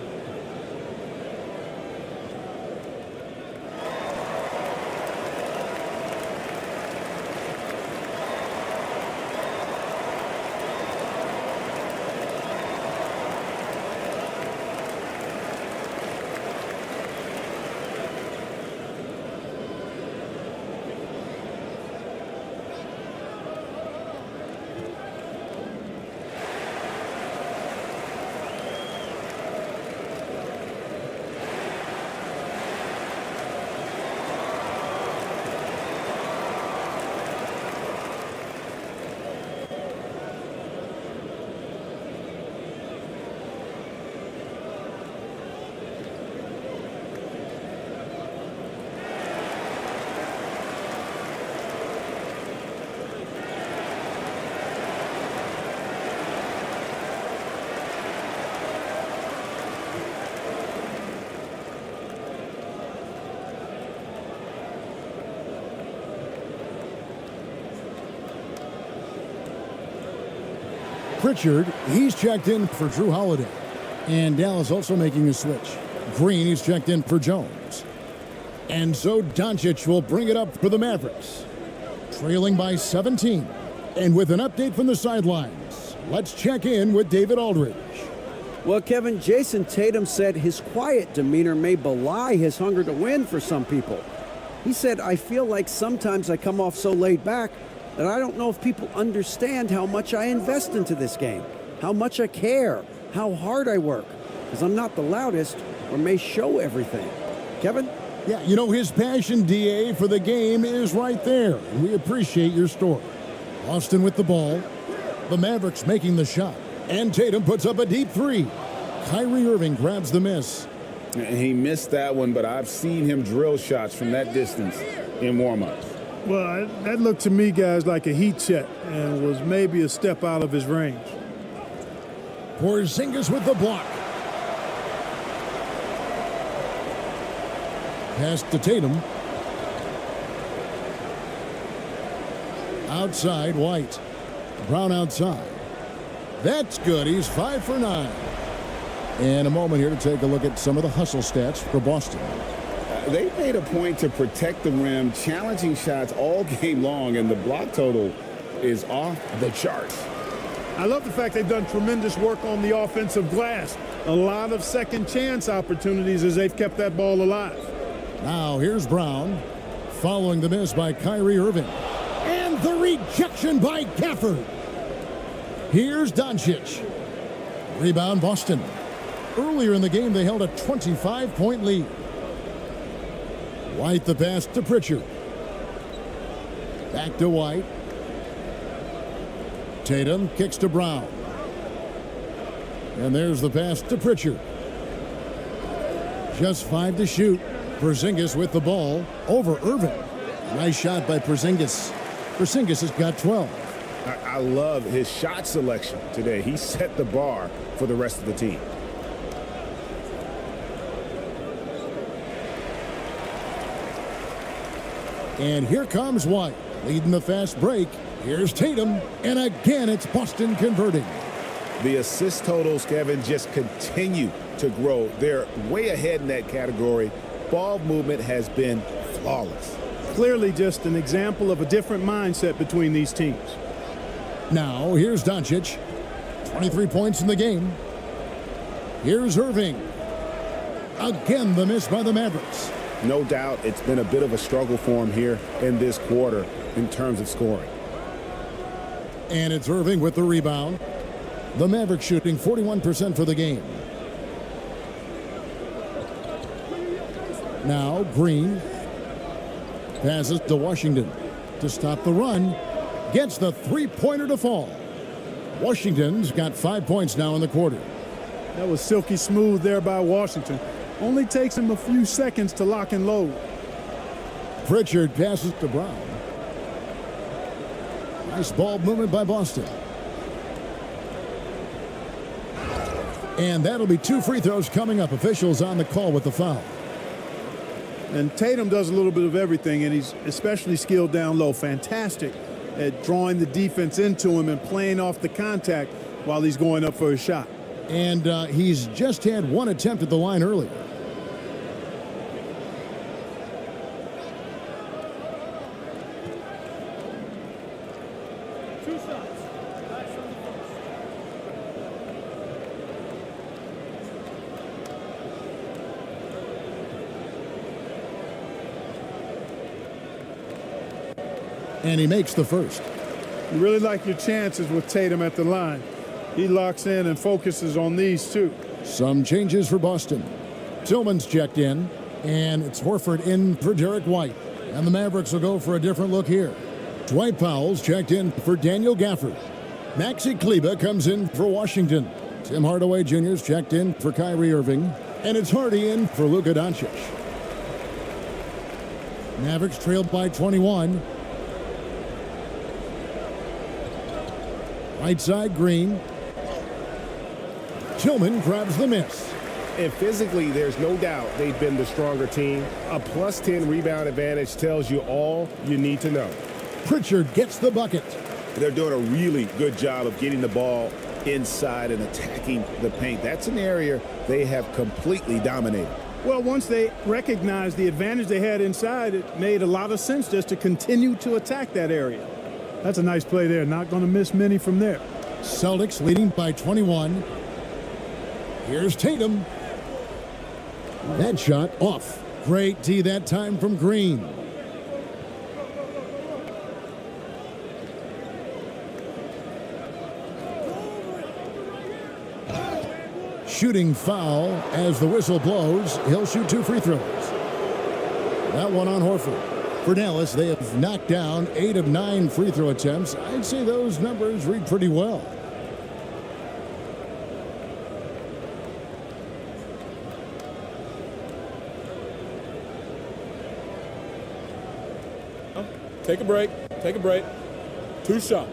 Pritchard, he's checked in for Drew Holiday. And Dallas also making a switch. Green, he's checked in for Jones. And so Doncic will bring it up for the Mavericks. Trailing by 17. And with an update from the sidelines, Let's check in with David Aldridge. Well, Kevin, Jason Tatum said his quiet demeanor may belie his hunger to win for some people. He said, I feel like sometimes I come off so laid back that I don't know if people understand how much I invest into this game, how much I care, how hard I work, because I'm not the loudest or may show everything. Kevin? Yeah, you know, his passion, DA, for the game is right there. And we appreciate your story. Boston with the ball. The Mavericks making the shot. And Tatum puts up a deep three. Kyrie Irving grabs the miss. He missed that one, but I've seen him drill shots from that distance in warm-ups. Well, that looked to me, guys, like a heat check and was maybe a step out of his range. Porzingis with the block. Pass to Tatum. Outside, White. Brown outside. That's good. He's 5 for 9. And a moment here to take a look at some of the hustle stats for Boston. They made a point to protect the rim, challenging shots all game long, and the block total is off the charts. I love the fact they've done tremendous work on the offensive glass. A lot of second chance opportunities as they've kept that ball alive. Now here's Brown, following the miss by Kyrie Irving. And the rejection by Gafford. Here's Doncic. Rebound Boston. Earlier in the game, they held a 25-point lead. White the pass to Pritchard. Back to White. Tatum kicks to Brown. And there's the pass to Pritchard. Just 5 to shoot. Porzingis with the ball over Irving. Nice shot by Porzingis. Porzingis has got 12. I love his shot selection today. He set the bar for the rest of the team. And here comes White, leading the fast break. Here's Tatum, and again it's Boston converting. The assist totals, Kevin, just continue to grow. They're way ahead in that category. Ball movement has been flawless. Clearly just an example of a different mindset between these teams. Now here's Doncic, 23 points in the game. Here's Irving. Again the miss by the Mavericks. No doubt it's been a bit of a struggle for him here in this quarter in terms of scoring. And it's Irving with the rebound. The Mavericks shooting 41% for the game. Now Green passes to Washington to stop the run. Gets the three-pointer to fall. Washington's got 5 points now in the quarter. That was silky smooth there by Washington. Only takes him a few seconds to lock and load. Pritchard passes to Brown. Nice ball movement by Boston. And that'll be 2 free throws coming up. Officials on the call with the foul. And Tatum does a little bit of everything, and he's especially skilled down low. Fantastic at drawing the defense into him and playing off the contact while he's going up for a shot. And he's just had 1 attempt at the line earlier. And he makes the first. You really like your chances with Tatum at the line. He locks in and focuses on these two. Some changes for Boston. Tillman's checked in, and it's Horford in for Derek White. And the Mavericks will go for a different look here. Dwight Powell's checked in for Daniel Gafford. Maxi Kleber comes in for Washington. Tim Hardaway Jr.'s checked in for Kyrie Irving. And it's Hardy in for Luka Doncic. Mavericks trailed by 21. Right side, Green. Tillman grabs the miss. And physically, there's no doubt they've been the stronger team. A plus 10 rebound advantage tells you all you need to know. Pritchard gets the bucket. They're doing a really good job of getting the ball inside and attacking the paint. That's an area they have completely dominated. Well, once they recognized the advantage they had inside, it made a lot of sense just to continue to attack that area. That's a nice play there. Not going to miss many from there. Celtics leading by 21. Here's Tatum. That shot off. Great D that time from Green. Shooting foul as the whistle blows. He'll shoot 2 free throws. That one on Horford. For Dallas, they have knocked down 8 of 9 free throw attempts. I'd say those numbers read pretty well. Take a break. Take a break. 2 shots.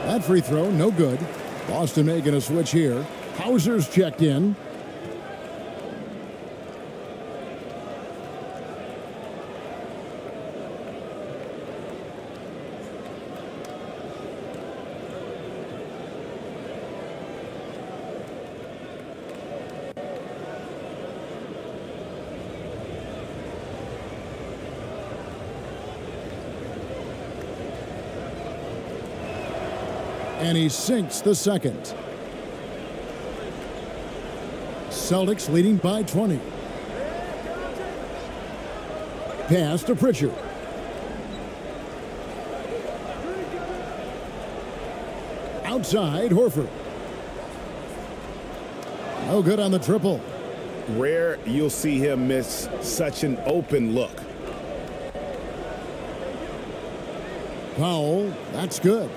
That free throw, no good. Boston making a switch here. Hauser's checked in. And he sinks the second. Celtics leading by 20. Pass to Pritchard. Outside, Horford. No good on the triple. Rare you'll see him miss such an open look. Powell, that's good.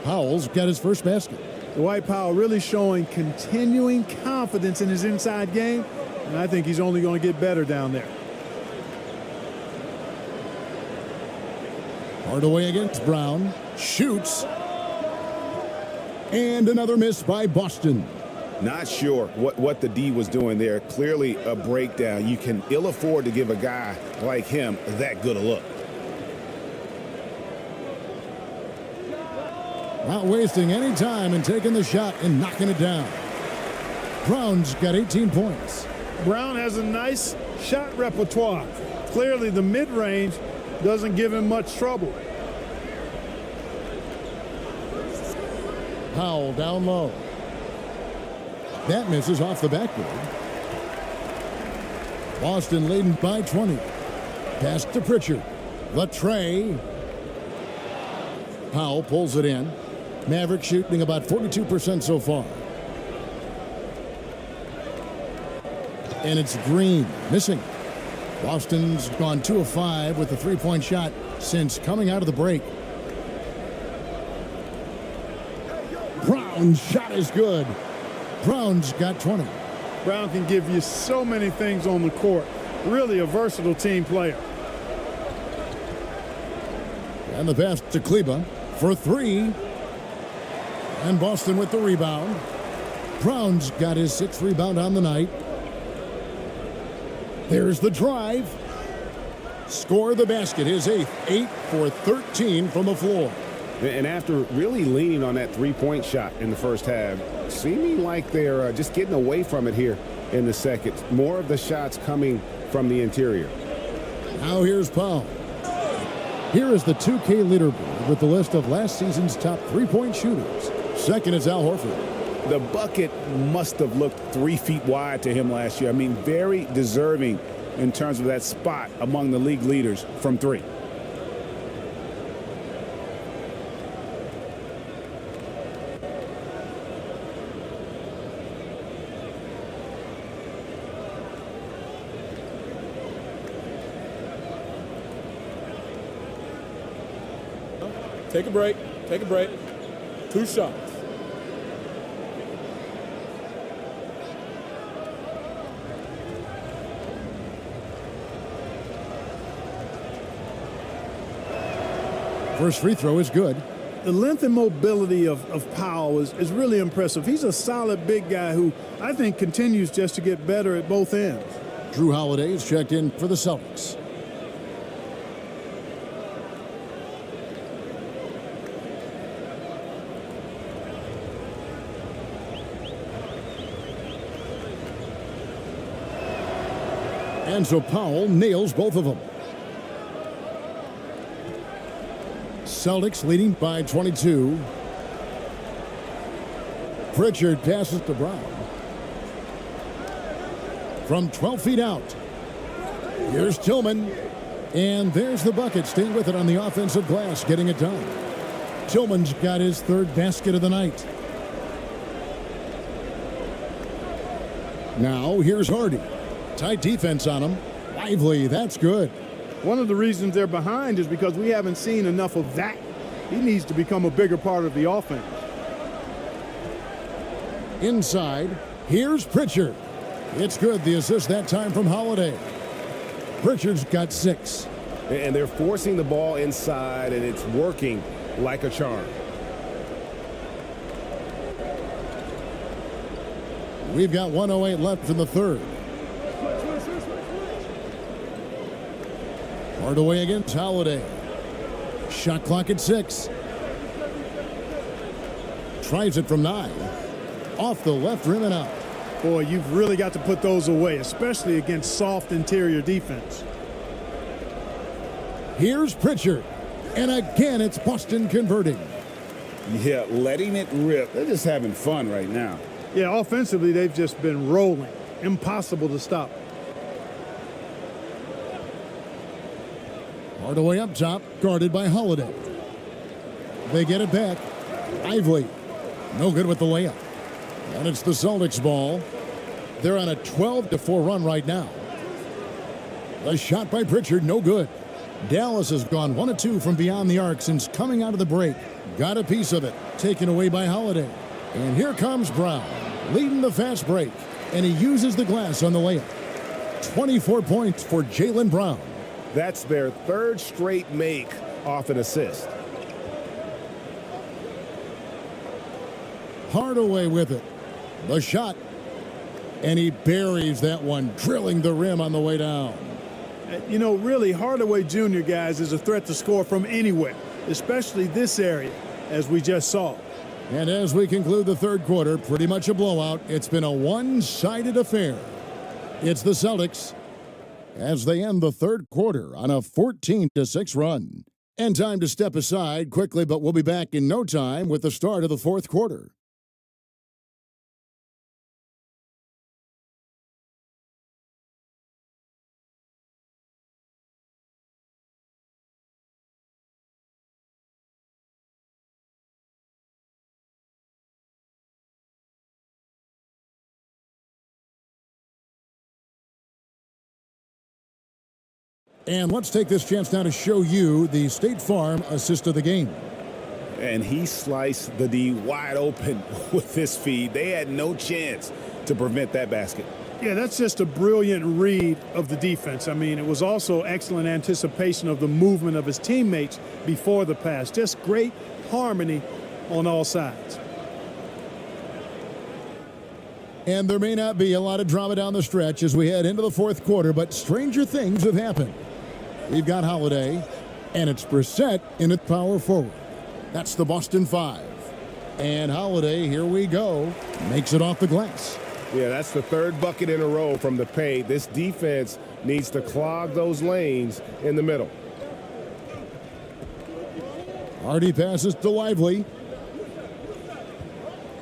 Powell's got his first basket. Dwight Powell really showing continuing confidence in his inside game, and I think he's only going to get better down there. Hardaway against Brown. Shoots. And another miss by Boston. Not sure what the D was doing there. Clearly a breakdown. You can ill afford to give a guy like him that good a look. Not wasting any time and taking the shot and knocking it down. Brown's got 18 points. Brown has a nice shot repertoire. Clearly the mid-range doesn't give him much trouble. Powell down low. That misses off the backboard. Boston leading by 20. Pass to Pritchard. The tray. Powell pulls it in. Mavericks shooting about 42% so far. And it's Green missing. Boston's gone 2 of 5 with the three-point shot since coming out of the break. Brown's shot is good. Brown's got 20. Brown can give you so many things on the court. Really a versatile team player. And the pass to Kleba for 3. And Boston with the rebound. Brown's got his 6th rebound on the night. There's the drive. Score the basket, his 8th. 8 for 13 from the floor. And after really leaning on that three-point shot in the first half, seeming like they're just getting away from it here in the second. More of the shots coming from the interior. Now here's Powell. Here is the 2K leaderboard with the list of last season's top three-point shooters. Second is Al Horford. The bucket must have looked 3 feet wide to him last year. I mean, very deserving in terms of that spot among the league leaders from 3. Take a break. Take a break. 2 shots. First free throw is good. The length and mobility of Powell is really impressive. He's a solid big guy who I think continues just to get better at both ends. Drew Holiday is checked in for the Celtics. And so Powell nails both of them. Celtics leading by 22. Pritchard passes to Brown. From 12 feet out. Here's Tillman. And there's the bucket. Staying with it on the offensive glass, getting it done. Tillman's got his third basket of the night. Now here's Hardy. Tight defense on him. Lively, that's good. One of the reasons they're behind is because we haven't seen enough of that. He needs to become a bigger part of the offense. Inside, here's Pritchard. It's good, the assist that time from Holiday. Pritchard's got 6. And they're forcing the ball inside, and it's working like a charm. We've got 1:08 left in the third. Hardaway against Holiday. Shot clock at 6. Tries it from 9. Off the left rim and out. Boy, you've really got to put those away, especially against soft interior defense. Here's Pritchard. And again, it's Boston converting. Yeah, letting it rip. They're just having fun right now. Yeah, offensively, they've just been rolling. Impossible to stop. Hardaway up top, guarded by Holiday. They get it back. Lively. No good with the layup. And it's the Celtics ball. They're on a 12-4 run right now. The shot by Pritchard, no good. Dallas has gone 1 of 2 from beyond the arc since coming out of the break. Got a piece of it. Taken away by Holiday. And here comes Brown, leading the fast break. And he uses the glass on the layup. 24 points for Jaylen Brown. That's their third straight make off an assist. Hardaway with it. The shot. And he buries that one, drilling the rim on the way down. You know, really, Hardaway Jr., guys, is a threat to score from anywhere, especially this area, as we just saw. And as we conclude the third quarter, pretty much a blowout. It's been a one-sided affair. It's the Celtics as they end the third quarter on a 14-6 run. And time to step aside quickly, but we'll be back in no time with the start of the fourth quarter. And let's take this chance now to show you the State Farm assist of the game. And he sliced the D wide open with his feed. They had no chance to prevent that basket. Yeah, that's just a brilliant read of the defense. I mean, it was also excellent anticipation of the movement of his teammates before the pass. Just great harmony on all sides. And there may not be a lot of drama down the stretch as we head into the fourth quarter, but stranger things have happened. We've got Holiday, and it's Brissett in at power forward. That's the Boston 5. And Holiday, here we go, makes it off the glass. Yeah, that's the third bucket in a row from the paint. This defense needs to clog those lanes in the middle. Hardy passes to Lively.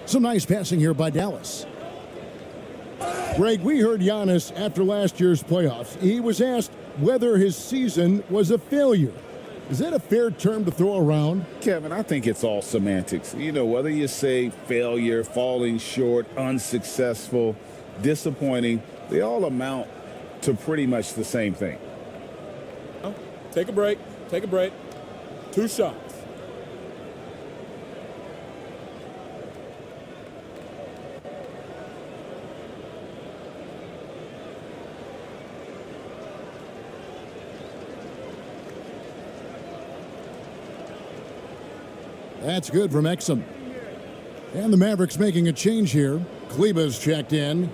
Some nice passing here by Dallas. Greg, we heard Giannis after last year's playoffs. He was asked whether his season was a failure. Is that a fair term to throw around? Kevin, I think it's all semantics. You know, whether you say failure, falling short, unsuccessful, disappointing, they all amount to pretty much the same thing. Take a break. Take a break. 2 shots. That's good from Exum. And the Mavericks making a change here. Kleba's checked in.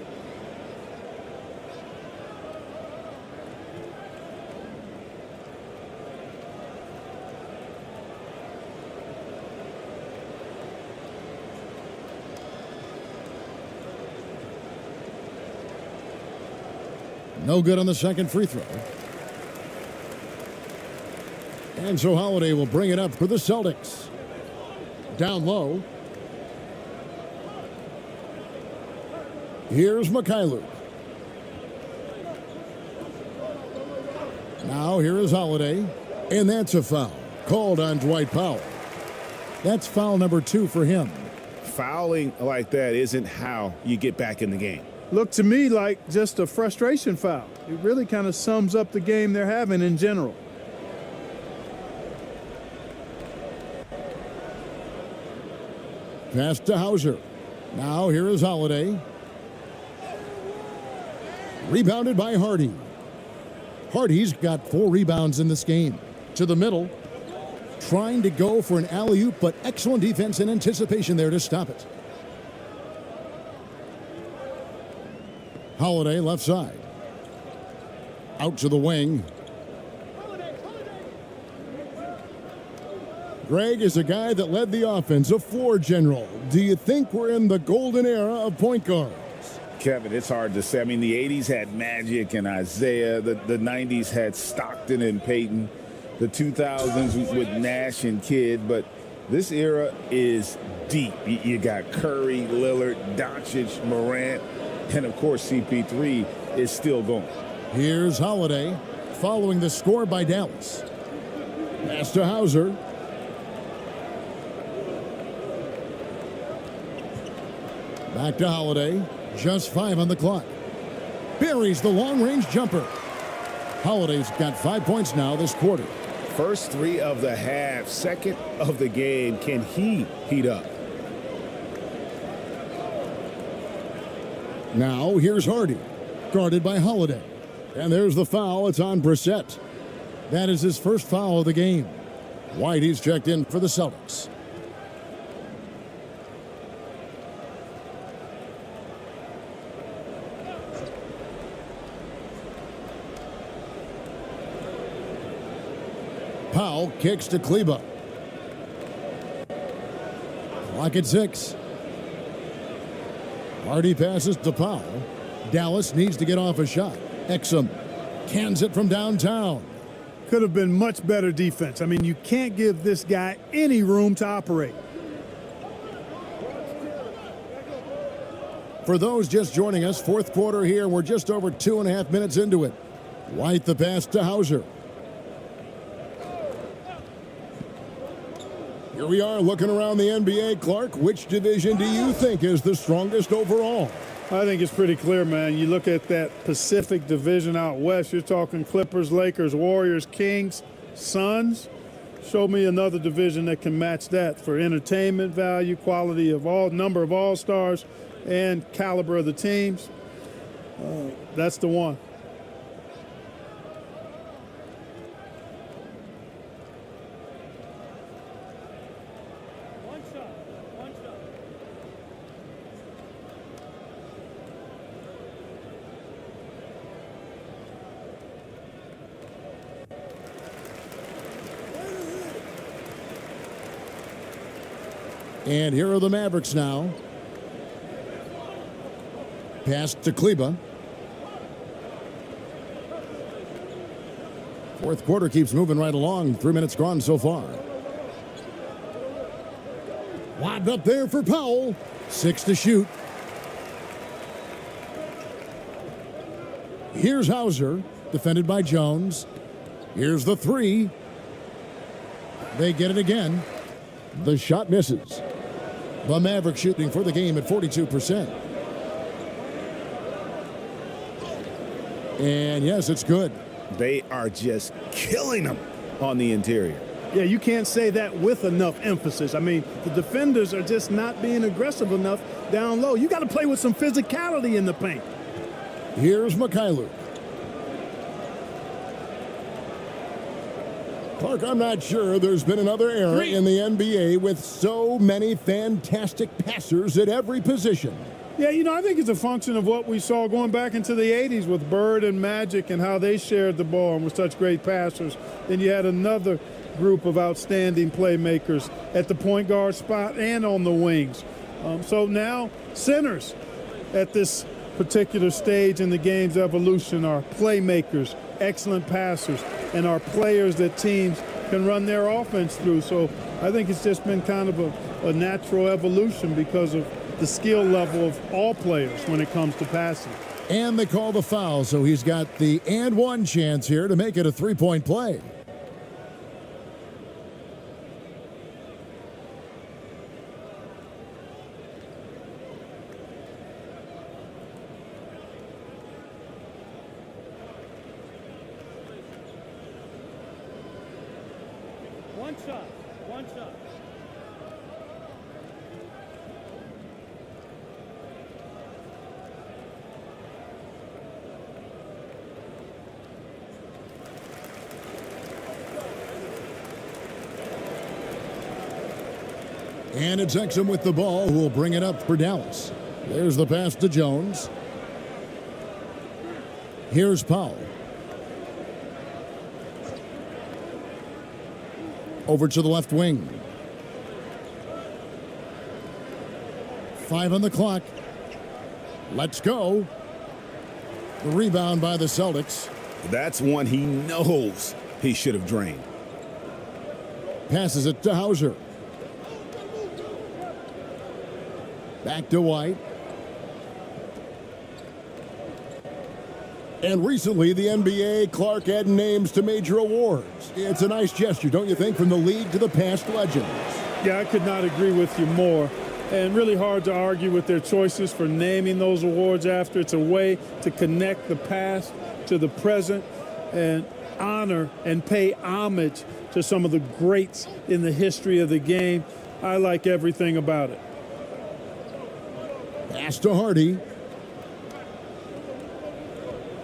No good on the second free throw. And so Holiday will bring it up for the Celtics. Down low. Here's Mikhailuk. Now here is Holiday. And that's a foul called on Dwight Powell. That's foul number 2 for him. Fouling like that isn't how you get back in the game. Looked to me like just a frustration foul. It really kind of sums up the game they're having in general. Pass to Hauser. Now here is Holiday. Rebounded by Hardy. Hardy's got 4 rebounds in this game. To the middle. Trying to go for an alley-oop, but excellent defense and anticipation there to stop it. Holiday left side. Out to the wing. Greg is a guy that led the offense, a floor general. Do you think we're in the golden era of point guards? Kevin, it's hard to say. I mean, the 80s had Magic and Isaiah. The 90s had Stockton and Peyton. The 2000s with Nash and Kidd. But this era is deep. You got Curry, Lillard, Doncic, Morant, and, of course, CP3 is still going. Here's Holiday following the score by Dallas. Pass to Hauser. Back to Holiday. Just 5 on the clock. Buries the long-range jumper. Holiday's got 5 points now this quarter. First 3 of the half, second of the game. Can he heat up? Now here's Hardy, guarded by Holiday. And there's the foul. It's on Brissett. That is his first foul of the game. White, he's checked in for the Celtics. Powell kicks to Kleba. Clock at 6. Hardy passes to Powell. Dallas needs to get off a shot. Exum cans it from downtown. Could have been much better defense. I mean, you can't give this guy any room to operate. For those just joining us, fourth quarter here. We're just over 2.5 minutes into it. White the pass to Hauser. Here we are looking around the NBA. Clark, which division do you think is the strongest overall? I think it's pretty clear, man. You look at that Pacific division out west, you're talking Clippers, Lakers, Warriors, Kings, Suns. Show me another division that can match that for entertainment value, quality of number of all-stars, and caliber of the teams. That's the one. And here are the Mavericks now. Pass to Kleba. Fourth quarter keeps moving right along. 3 minutes gone so far. Lobbed up there for Powell. 6 to shoot. Here's Hauser, defended by Jones. Here's the 3. They get it again. The shot misses. The Mavericks shooting for the game at 42%. And yes, it's good. They are just killing them on the interior. Yeah, you can't say that with enough emphasis. I mean, the defenders are just not being aggressive enough down low. You got to play with some physicality in the paint. Here's Mikhailuk. Clark, I'm not sure there's been another era in the NBA with so many fantastic passers at every position. Yeah, you know, I think it's a function of what we saw going back into the 80s with Bird and Magic and how they shared the ball and were such great passers. Then you had another group of outstanding playmakers at the point guard spot and on the wings. So now centers at this particular stage in the game's evolution are playmakers, excellent passers, and are players that teams can run their offense through. So I think it's just been kind of a natural evolution because of the skill level of all players when it comes to passing. And they call the foul, so he's got the and one chance here to make it a three-point play. One shot. One shot. And it's Exum with the ball, who will bring it up for Dallas. There's the pass to Jones. Here's Powell. Over to the left wing. 5 on the clock. Let's go. The rebound by the Celtics. That's one he knows he should have drained. Passes it to Hauser. Back to White. And recently, the NBA, Clark added names to major awards. It's a nice gesture, don't you think, from the league to the past legends? Yeah, I could not agree with you more. And really hard to argue with their choices for naming those awards after. It's a way to connect the past to the present and honor and pay homage to some of the greats in the history of the game. I like everything about it. Pass to Hardy.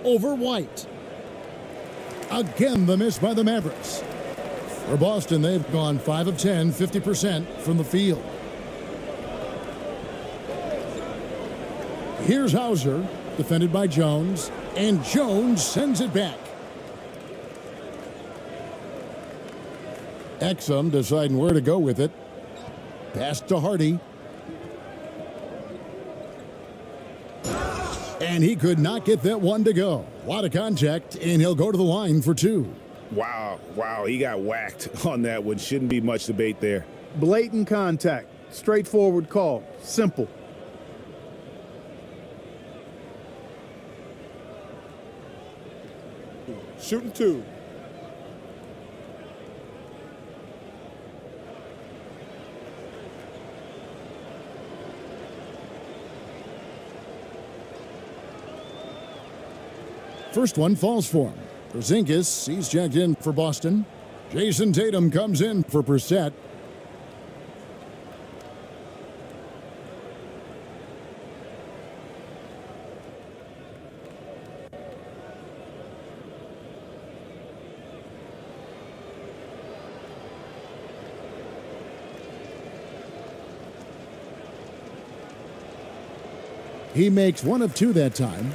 Over White. Again, the miss by the Mavericks. For Boston, they've gone 5 of 10, 50% from the field. Here's Hauser, defended by Jones, and Jones sends it back. Exum deciding where to go with it. Pass to Hardy. And he could not get that one to go. A lot of contact, and he'll go to the line for 2. Wow, he got whacked on that one. Shouldn't be much debate there. Blatant contact, straightforward call, simple. Shooting 2. First one falls for him. Porzingis, he's checked in for Boston. Jason Tatum comes in for Brissett. He makes 1 of 2 that time.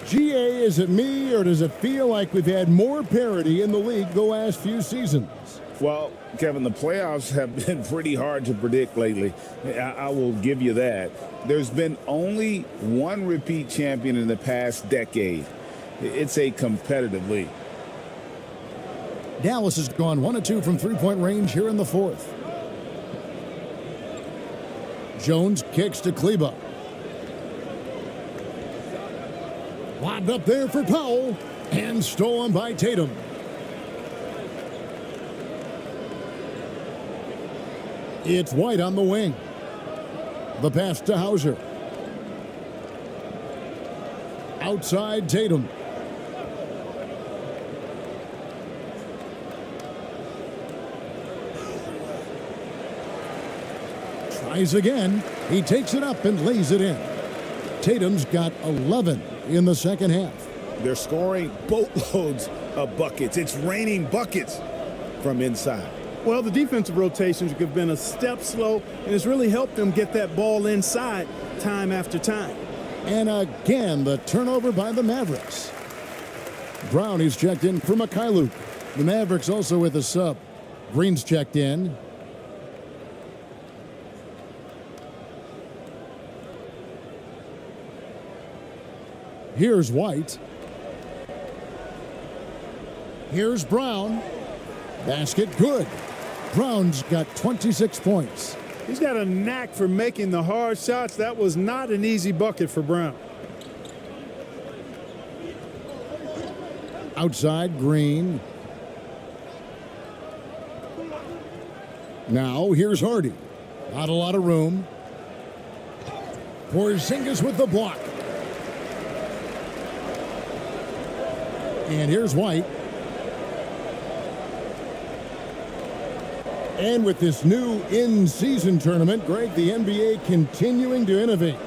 GA, is it me, or does it feel like we've had more parity in the league the last few seasons? Well, Kevin, the playoffs have been pretty hard to predict lately. I will give you that. There's been only one repeat champion in the past decade. It's a competitive league. Dallas has gone 1 of 2 from three-point range here in the 4th. Jones kicks to Kleba. Lobbed up there for Powell, and stolen by Tatum. It's White on the wing. The pass to Hauser. Outside Tatum. Tries again. He takes it up and lays it in. Tatum's got 11 in the second half. They're scoring boatloads of buckets. It's raining buckets from inside. Well, the defensive rotations have been a step slow, and it's really helped them get that ball inside time after time. And again, the turnover by the Mavericks. Brown is checked in for Mikhailuk. The Mavericks also with a sub. Green's checked in. Here's White. Here's Brown. Basket good. Brown's got 26 points. He's got a knack for making the hard shots. That was not an easy bucket for Brown. Outside, Green. Now, here's Hardy. Not a lot of room. Porzingis with the block. And here's White. And with this new in-season tournament, Greg, the NBA continuing to innovate.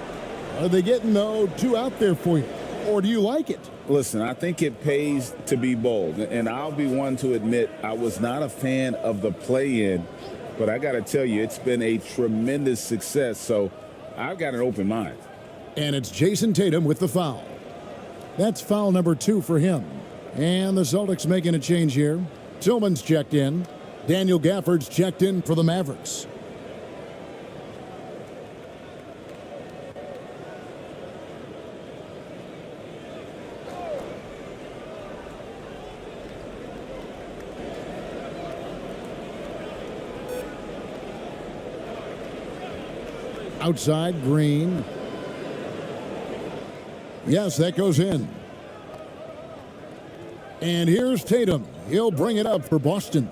Are they getting, though, too out there for you? Or do you like it? Listen, I think it pays to be bold. And I'll be one to admit I was not a fan of the play-in, but I got to tell you, it's been a tremendous success. So I've got an open mind. And it's Jason Tatum with the foul. That's foul number 2 for him. And the Celtics making a change here. Tillman's checked in. Daniel Gafford's checked in for the Mavericks. Outside, Green. Yes, that goes in. And here's Tatum. He'll bring it up for Boston.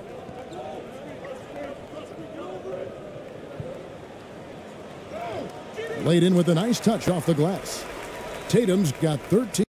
Laid in with a nice touch off the glass. Tatum's got 13.